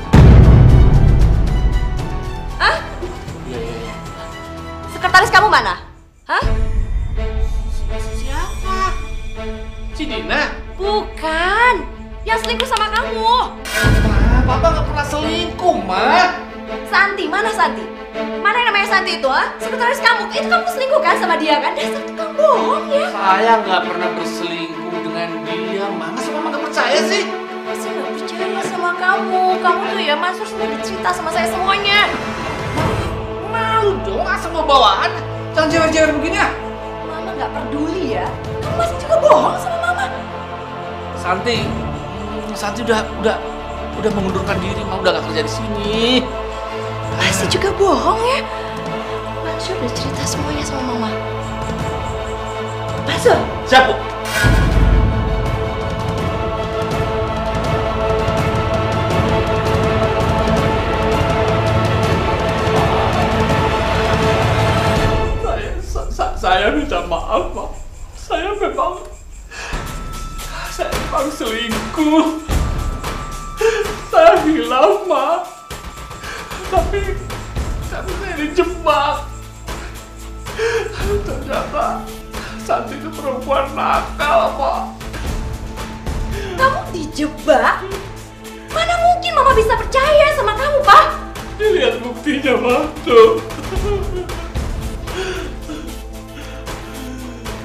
Hah? Iya. Sekretaris kamu mana? Hah? Siapa? Si Dina? Bukan. Yang selingkuh sama kamu. Ma, Papa nggak pernah selingkuh, Ma. Santi, mana Santi? Mana yang namanya Santi itu, ha? Sekretaris kamu. Itu kamu selingkuh kan sama dia kan? Dasar tukang bohong ya. Saya nggak pernah berselingkuh dengan dia, Ma. Masa Mama nggak percaya sih? Saya nggak percaya sama kamu. Kamu tuh ya, Mas Sur selalu cerita sama saya semuanya. Malu dong, asal mau bawaan. Jangan jewer-jewer begini ah. Mama nggak peduli ya. Kamu masih juga bohong sama Mama. Santi udah mengundurkan diri, Ma. Udah nggak kerja di sini. Masih juga bohong ya. Mansur udah cerita semuanya sama Mama. Mansur. Siap, Bu. Saya minta maaf, Ma. Saya memang selingkuh. Saya bilang, Ma. Tapi saya dijebak. Ternyata Santi itu perempuan nakal, Pak. Kamu dijebak? Mana mungkin Mama bisa percaya sama kamu, Pak? Lihat buktinya, Ma. Tuh.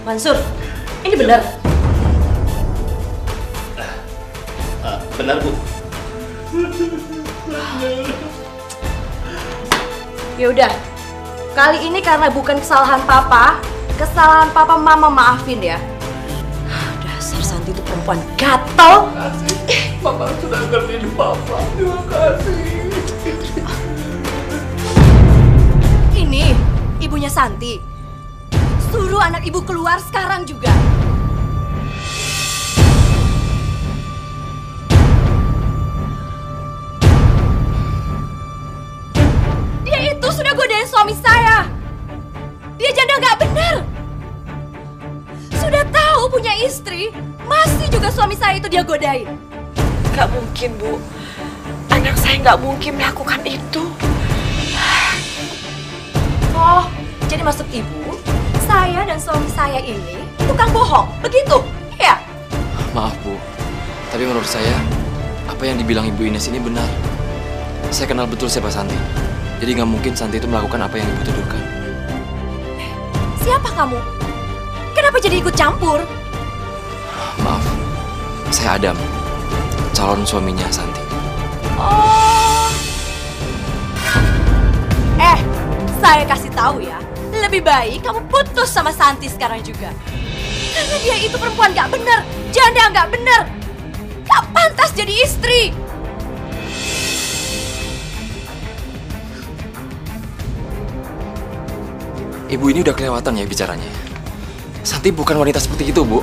Mansur, ini benar. Benar, Bu. Ya udah. Kali ini karena bukan kesalahan Papa Mama maafin ya. Dasar Santi itu perempuan gatel. Papa sudah ngertiin Papa. Terima kasih. Ini ibunya Santi. Suruh anak ibu keluar sekarang juga. Dia itu sudah godain suami saya. Dia janda nggak benar. Sudah tahu punya istri, masih juga suami saya itu dia godain. Gak mungkin, Bu. Anak saya nggak mungkin melakukan itu. Oh, jadi maksud ibu, saya dan suami saya ini tukang bohong, begitu? Iya? Maaf, Bu. Tapi menurut saya, apa yang dibilang Ibu Ines ini benar. Saya kenal betul siapa Santi. Jadi nggak mungkin Santi itu melakukan apa yang Ibu tuduhkan. Siapa kamu? Kenapa jadi ikut campur? Maaf, saya Adam, calon suaminya Santi. Oh. Saya kasih tahu ya, lebih baik kamu putus sama Santi sekarang juga. Karena dia itu perempuan gak bener, janda gak bener. Gak pantas jadi istri. Ibu ini udah kelewatan ya bicaranya. Santi bukan wanita seperti itu, Bu.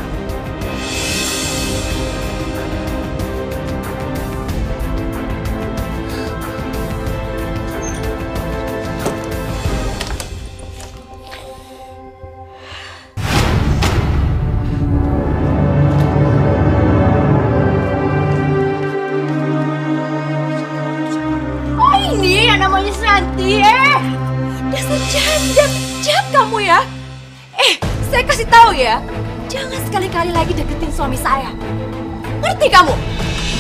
Oh ini yang namanya Santi Dasar janda, jahat kamu ya. Saya kasih tahu ya, jangan sekali-kali lagi deketin suami saya. Ngerti kamu?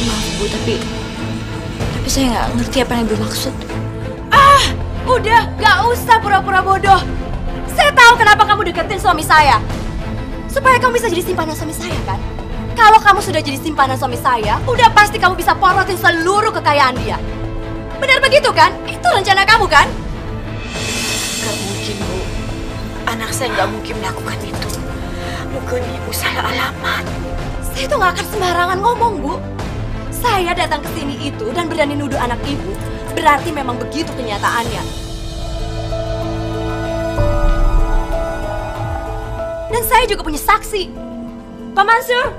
Maaf Bu, tapi saya nggak ngerti apa yang Ibu maksud. Udah, gak usah pura-pura bodoh. Saya tahu kenapa kamu deketin suami saya. Supaya kamu bisa jadi simpanan suami saya kan? Kalau kamu sudah jadi simpanan suami saya, udah pasti kamu bisa porotin seluruh kekayaan dia. Benar begitu kan? Itu rencana kamu kan? Gak mungkin Bu, anak saya nggak mungkin melakukan itu. Mungkin Ibu salah alamat. Saya tuh gak akan sembarangan ngomong, Bu. Saya datang ke sini itu dan berani nuduh anak ibu, berarti memang begitu kenyataannya. Dan saya juga punya saksi. Pak Mansur,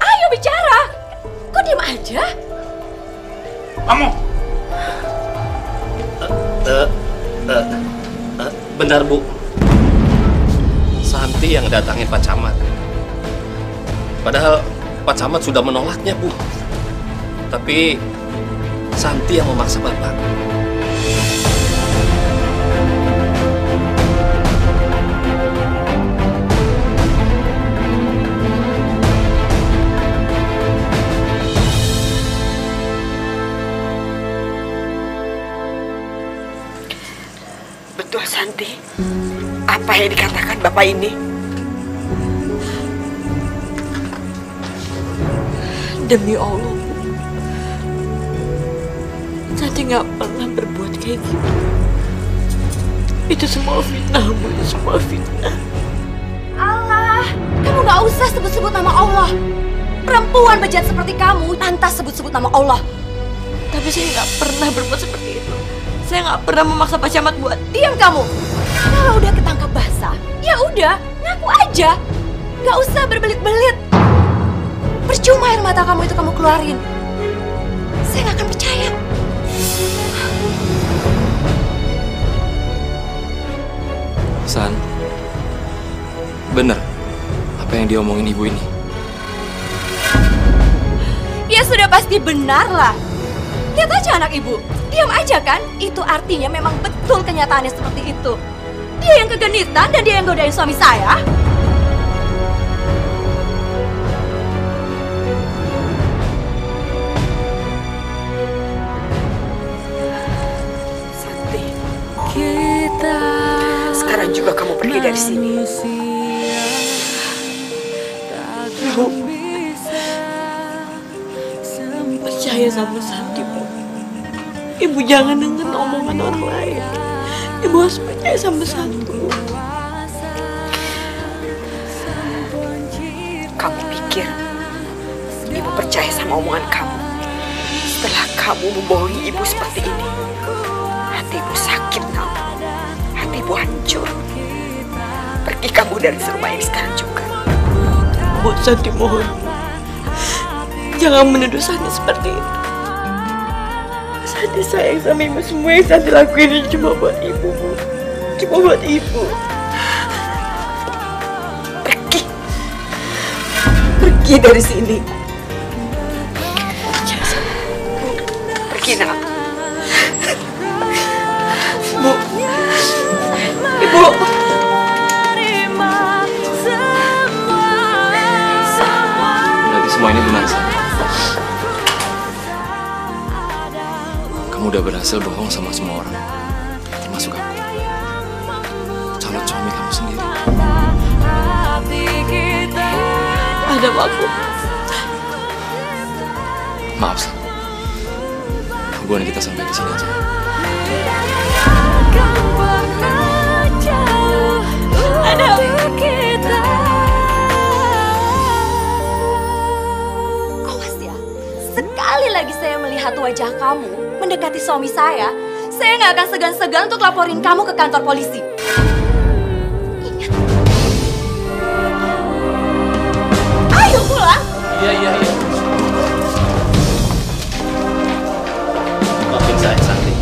ayo bicara. Kok diam aja? Kamu? Benar, Bu. Santi yang datangin Pak Camat. Padahal Pak Camat sudah menolaknya, Bu. Tapi Santi yang memaksa Bapak. Betul Santi, apa yang dikatakan Bapak ini? Demi Allah, Bu, Santi nggak pernah berbuat kayak gitu. Itu semua fitnah, Bu, itu semua fitnah. Allah, kamu nggak usah sebut-sebut nama Allah. Perempuan bejat seperti kamu pantas sebut-sebut nama Allah. Tapi saya nggak pernah berbuat seperti itu. Saya nggak pernah memaksa Pak Camat buat. Diam kamu. Kalau udah ketangkap basah, ya udah, ngaku aja. Nggak usah berbelit-belit. Percuma air mata kamu itu kamu keluarin. Saya nggak akan percaya. San, bener apa yang diomongin ibu ini? Ya sudah pasti benar lah. Lihat aja anak ibu, diam aja kan? Itu artinya memang betul kenyataannya seperti itu. Dia yang kegenitan dan dia yang godain suami saya. Santi, sekarang juga kamu pergi dari sini. Bu, percaya sama Santi, Bu. Ibu jangan dengar omongan orang lain. Ibu harus percaya sama Santi, Bu. Kamu pikir Ibu percaya sama omongan kamu? Setelah kamu membohongi Ibu seperti ini, hati Ibu sakit, kamu. Hati Ibu hancur. Pergi kamu dari rumah ini sekarang juga. Bu, Santi mohon, jangan menuduh Santi seperti itu. Santi sayang sama Ibu. Semua yang Santi lakuin ini cuma buat Ibu, Bu. Cuma buat Ibu. Pergi. Pergi dari sini. Pergi, nak. Bu. Ibu. Berarti semua ini benar, San. Kamu Kamu udah berhasil bohong sama semua orang, termasuk aku, calon suami kamu sendiri. Ada aku. Maaf, San. Hubungan kita sampai di sini aja. Ada. Awas ya, sekali lagi saya melihat wajah kamu mendekati suami saya nggak akan segan-segan untuk laporin kamu ke kantor polisi. Ingat. Ayo pulang. Iya. Maafin saya, Santi.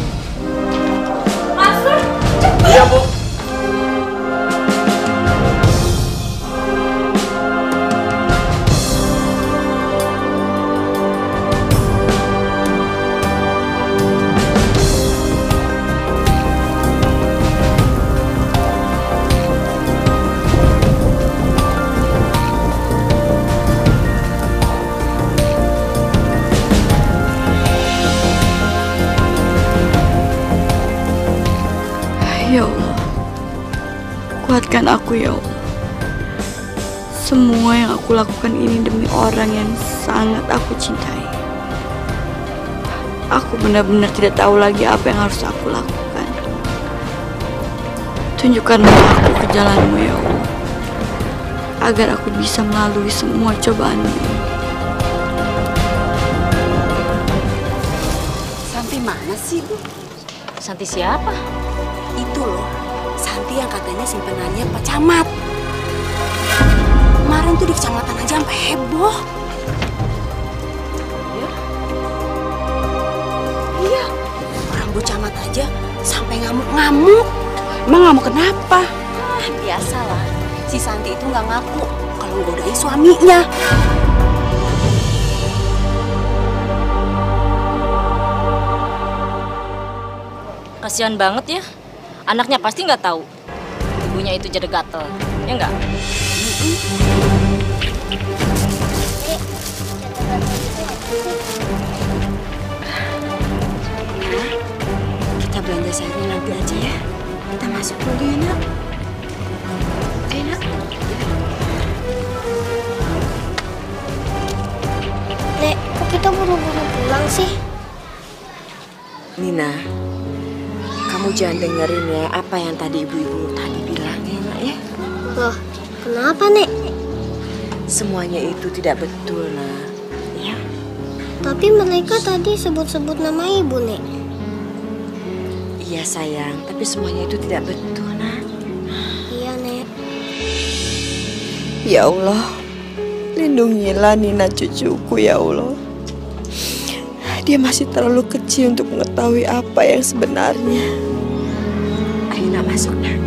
Masuk, cepat. Iya, Bu. Ya Allah, kuatkan aku ya Allah. Semua yang aku lakukan ini demi orang yang sangat aku cintai. Aku benar-benar tidak tahu lagi apa yang harus aku lakukan. Tunjukkanlah aku ke jalanmu ya Allah, agar aku bisa melalui semua cobaan ini. Santi mana sih, Bu? Santi siapa? Itu loh, Santi yang katanya simpenannya Pak Camat. Kemarin tuh di kecamatan aja sampai heboh. Iya, orang Bu Camat aja sampai ngamuk-ngamuk. Emang ngamuk kenapa? Biasalah, si Santi itu nggak ngaku kalau nggodain suaminya. Kasihan banget ya. Anaknya pasti nggak tahu ibunya itu jadi gatel, ya nggak? Kita belanja sayurnya nanti aja ya. Kita masuk dulu ya, Nak. Ayo, Nak. Nek, kok kita buru-buru pulang sih? Nina, kamu jangan dengerin ya apa yang tadi ibu-ibu tadi bilang ya, Nak ya. Loh, kenapa, Nek? Semuanya itu tidak betul, Nak. Ya. Tapi mereka tadi sebut-sebut nama ibu, Nek. Iya sayang, tapi semuanya itu tidak betul, Nak. Iya, Nek. Ya Allah, lindungilah Nina cucuku ya Allah. Dia masih terlalu kecil untuk mengetahui apa yang sebenarnya. Ayo, Nak, masuk, Nak.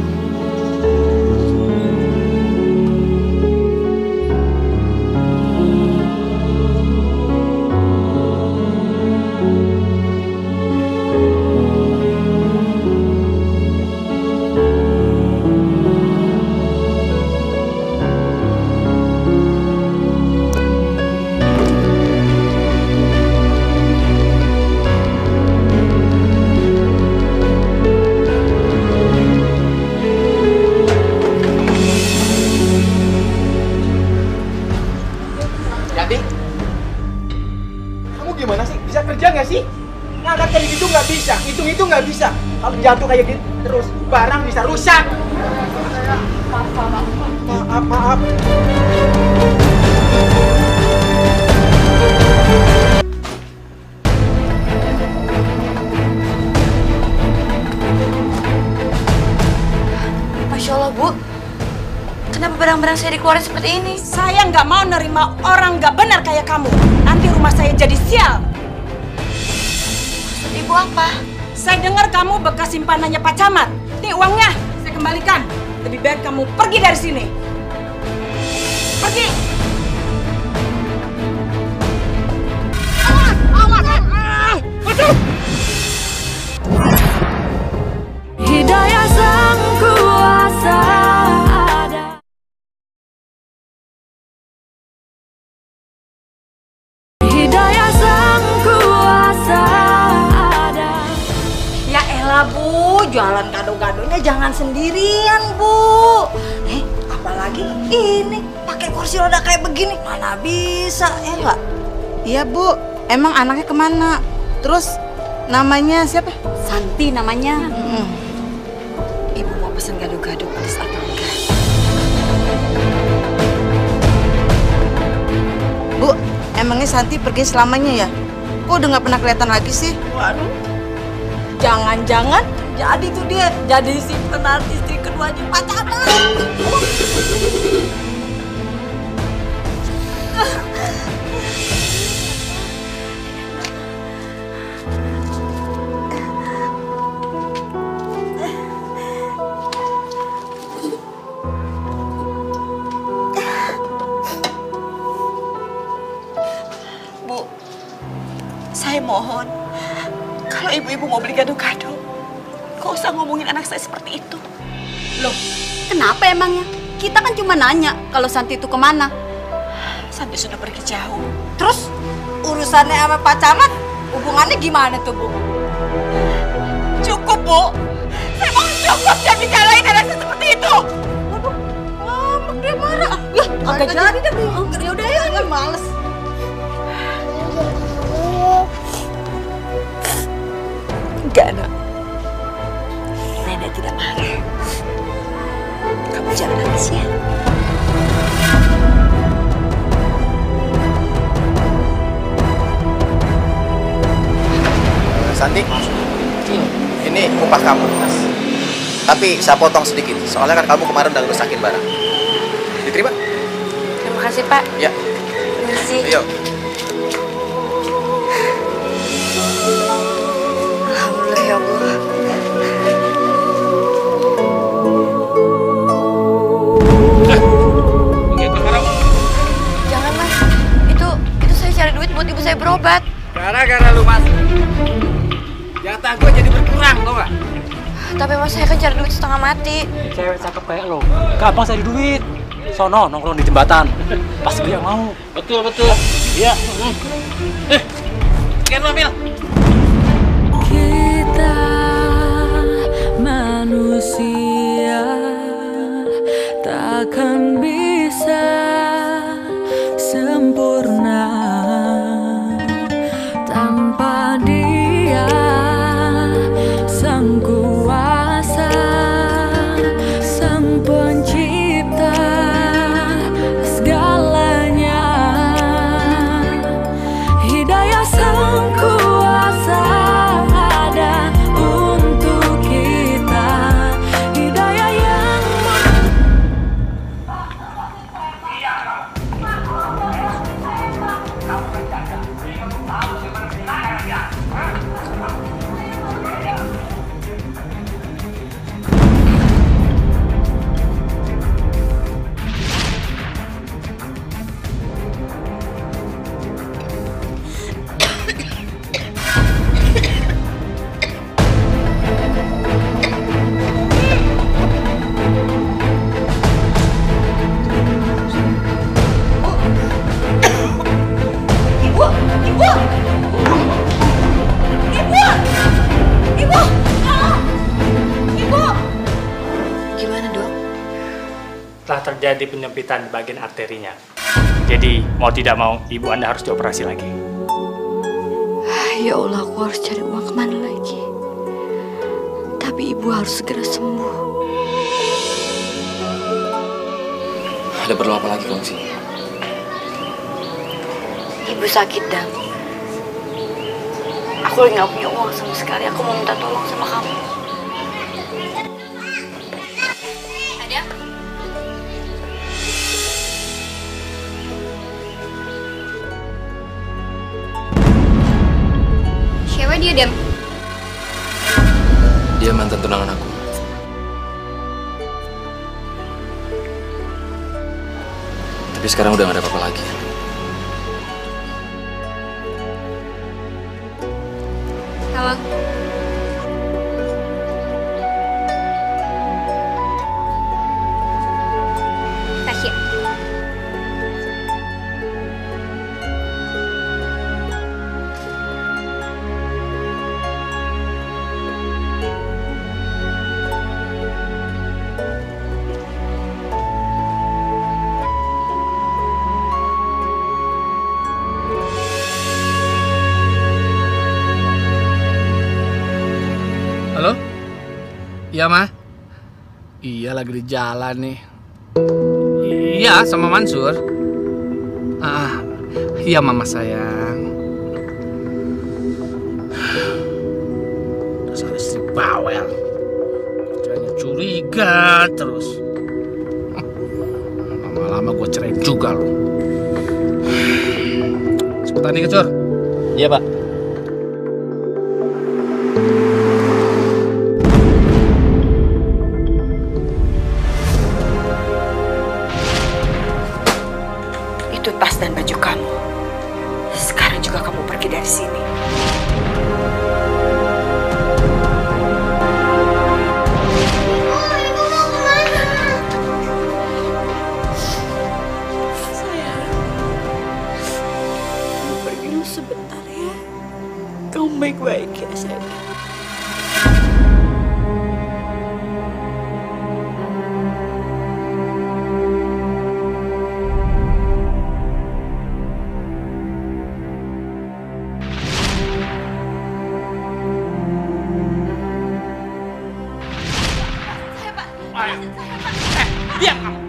Itu nggak bisa. Kalau jatuh kayak gitu terus, barang bisa rusak. Maaf. Masya Allah, Bu. Kenapa barang-barang saya dikeluarin seperti ini? Saya nggak mau nerima orang nggak benar kayak kamu. Nanti rumah saya jadi sial. Maksud Ibu apa? Saya dengar kamu bekas simpanannya Pak Camat. Nih uangnya, saya kembalikan. Lebih baik kamu pergi dari sini. Pergi! Hidayah Sang Kuasa ada. Hidayah Sang Kuasa ada. jualan gado-gadonya jangan sendirian, Bu. Apalagi ini pakai kursi roda kayak begini, mana bisa ya nggak? Iya, Bu. Emang anaknya kemana? Terus namanya siapa? Santi namanya. Ibu mau pesan gado-gado pedas atau enggak? Bu, emangnya Santi pergi selamanya ya? Kok udah nggak pernah kelihatan lagi sih? Waduh, jangan-jangan jadi tuh dia jadi si penanti istri keduanya Pak Camat. Bu, saya mohon, kalau ibu-ibu mau beli gado-gado, gak usah ngomongin anak saya seperti itu. Loh, kenapa emangnya? Kita kan cuma nanya kalau Santi itu kemana. Santi sudah pergi jauh. Terus urusannya sama Pak Camat, hubungannya gimana tuh, Bu? Cukup, Bu. Saya mau cukup dia bicarain anak saya seperti itu. Waduh, ngambek dia marah. Lah, agak jadi deh, Bu. Yaudah, ya, males. Enggak, Nak. Nenek tidak marah. Kamu jangan nangis ya. Santi, ini upah kamu, Mas. Tapi saya potong sedikit, soalnya kan kamu kemarin udah ngerusakin barang. Diterima? Terima kasih, Pak. Ya. Terima kasih. Ayo. Alhamdulillah ya Allah. Jangan, Mas. Itu saya cari duit buat ibu saya berobat. Gara-gara lu, Mas. Jatah gue jadi berkurang, tau gak? Tapi Mas, saya kan cari duit setengah mati. Cewek cakep kayak lo, gampang cari duit. Sono nongkrong di jembatan, pasti dia mau. Betul. Iya. Kian ambil. Kita manusia takkan bisa sempurna tanpa Dia Sang Kuasa, Sang Pencipta segalanya. Hidayah Sang Kuasa ada untuk kita. Hidayah yang Gimana, Dok? Telah terjadi penyempitan di bagian arterinya. Jadi mau tidak mau ibu Anda harus dioperasi lagi. Ya Allah, aku harus cari uang kemana lagi? Tapi ibu harus segera sembuh. Ada perlu apa lagi kamu sini? Ibu sakit, Dam. Aku lagi nggak punya uang sama sekali. Aku mau minta tolong sama kamu. Ada? Siapa dia, Dam? Dia mantan tunangan aku. Tapi sekarang udah gak ada apa-apa lagi. Halo. Tasya. Iya, Ma. Iya, lagi di jalan nih. Iya, sama Mansur. Iya, Mama sayang. Dasar istri bawel. Kerjanya curiga terus. Lama-lama gue cerain juga loh. Cepetan nih, Kecur. Iya, Pak. Itu tas dan baju kamu. Sekarang juga kamu pergi dari sini. Sayang, kamu pergi dulu sebentar ya. Kamu baik-baik ya, sayang. Diam kamu.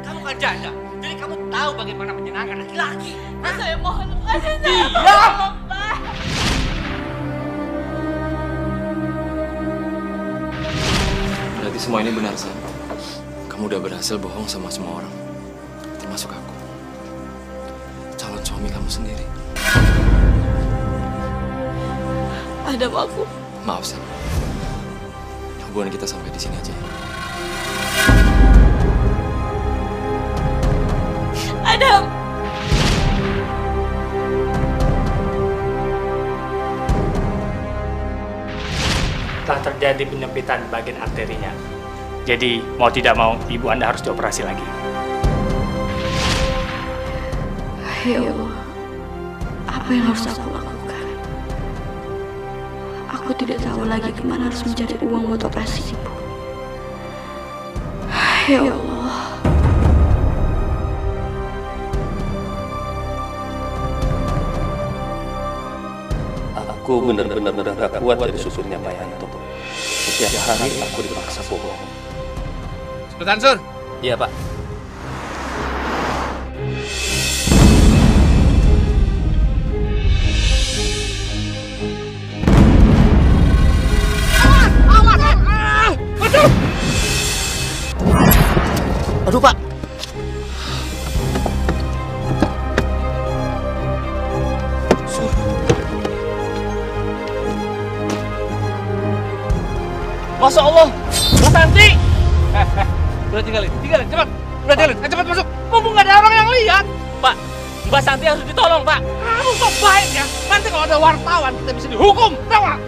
Kamu kan janda, jadi kamu tahu bagaimana menyenangkan laki-laki. Saya mohon lepasin saya. Diam. Berarti semua ini benar, San. Kamu udah berhasil bohong sama semua orang. Termasuk aku. Calon suami kamu sendiri. Adam, aku. Maaf, San. Hubungan kita sampai di sini aja ya. Adam. Telah terjadi penyempitan bagian arterinya. Jadi mau tidak mau ibu Anda harus dioperasi lagi. Ya Allah, apa yang harus aku lakukan? Aku tidak tahu lagi kemana harus mencari uang buat operasi ibu. Ya Allah. Aku benar-benar gak kuat jadi supirnya Pak Yanto. Setiap hari aku dipaksa bohong. Cepetan, Sur. Iya, Pak. Aduh, Pak. Masya Allah, Mbak Santi. Udah tinggalin, cepat. Udah tinggalin, cepat masuk. Mumpung nggak ada orang yang lihat. Pak, Mbak Santi harus ditolong, Pak. Kamu kok baik ya? Nanti kalau ada wartawan kita bisa dihukum, tahu nggak?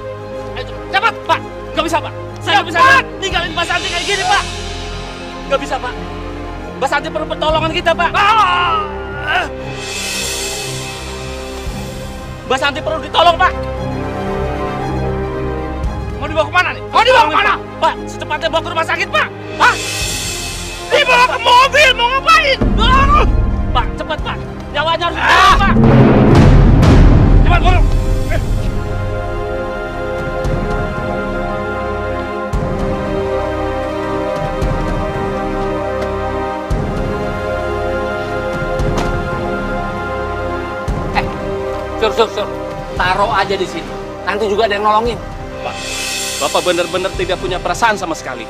Ayo cepat, Pak. Nggak bisa, Pak. Saya nggak bisa tinggalin Mbak Santi kayak gini, Pak. Nggak bisa, Pak. Mbak Santi perlu pertolongan kita, Pak. Mbak Santi perlu ditolong, Pak. Mau dibawa kemana nih? Mau dibawa kemana? Pak, secepatnya bawa ke rumah sakit, Pak. Hah? Dibawa ke mobil, mau ngapain? Pak, cepat, Pak. Nyawanya harus ditolong, Pak. Cepat, buru. Sur. Taruh aja di sini. Nanti juga ada yang nolongin. Pak, Bapak benar-benar tidak punya perasaan sama sekali.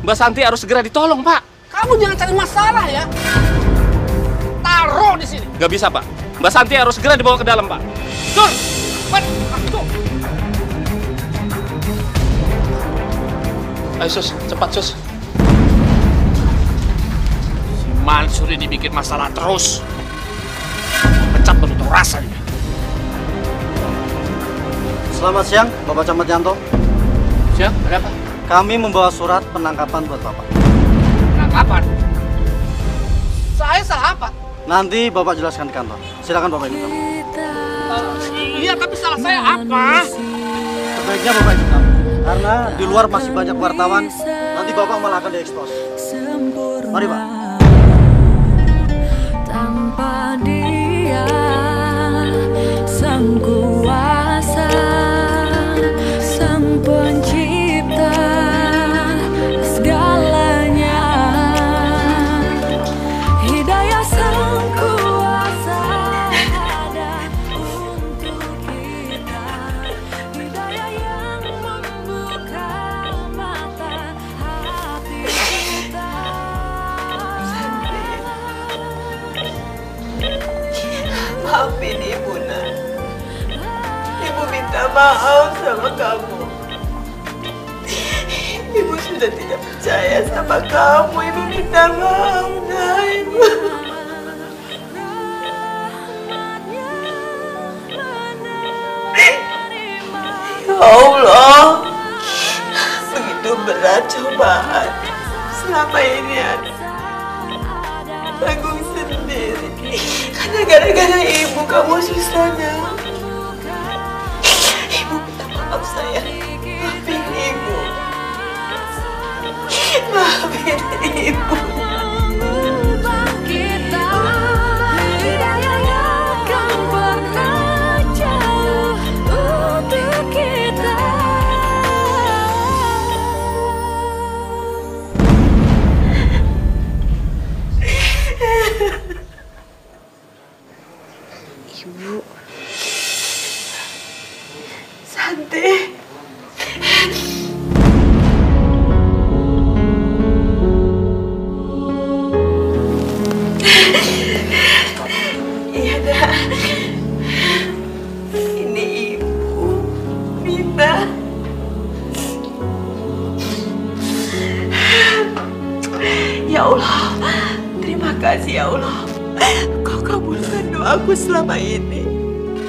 Mbak Santi harus segera ditolong, Pak. Kamu jangan cari masalah ya. Taruh di sini. Nggak bisa, Pak. Mbak Santi harus segera dibawa ke dalam, Pak. Sur, tuh. Ayo, Sus. Cepat, Sus. Si Mansur ini bikin masalah terus. Pecat baru tahu rasanya. Selamat siang, Bapak Camat Yanto. Siang, ada apa? Kami membawa surat penangkapan buat Bapak. Penangkapan? Saya salah apa? Nanti Bapak jelaskan di kantor. Silakan Bapak ikut kami. Iya, tapi salah saya apa? Sebaiknya Bapak ikut kami. Karena di luar masih banyak wartawan. Nanti Bapak malah akan diekspos. Mari, Pak. Tanpa dia, sang kuasa, sang pencipta, Maafin Ibu, Nak. Ibu minta maaf sama kamu. Ibu sudah tidak percaya sama kamu. Ibu minta maaf, Nak. Ibu. Ya Allah, begitu berat cobaan selama ini tanggung sendiri. Karena gara-gara ibu kamu susah, Nak. Ibu minta maaf, sayang. Maafin ibu. Maafin ibu. Ibu. Santi. Iya, Nak. Ini Ibu, Mina. Ya Allah, terima kasih ya Allah. Kau kabulkan doaku selama ini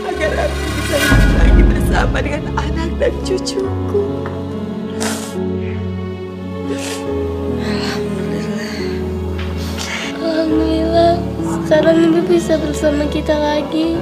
agar aku bisa hidup lagi bersama dengan anak dan cucuku. Alhamdulillah, sekarang Ibu bisa bersama kita lagi.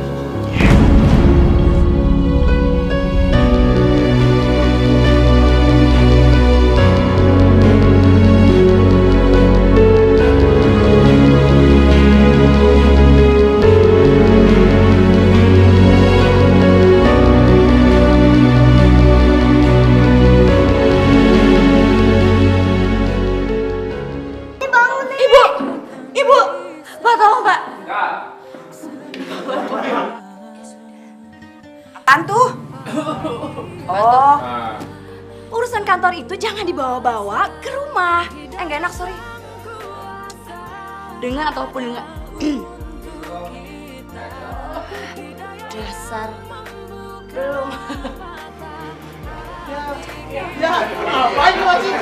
Oh, urusan kantor itu jangan dibawa-bawa ke rumah. Nggak enak, sorry. Dengan ataupun dengan dasar belum. Ya, apa ini masih?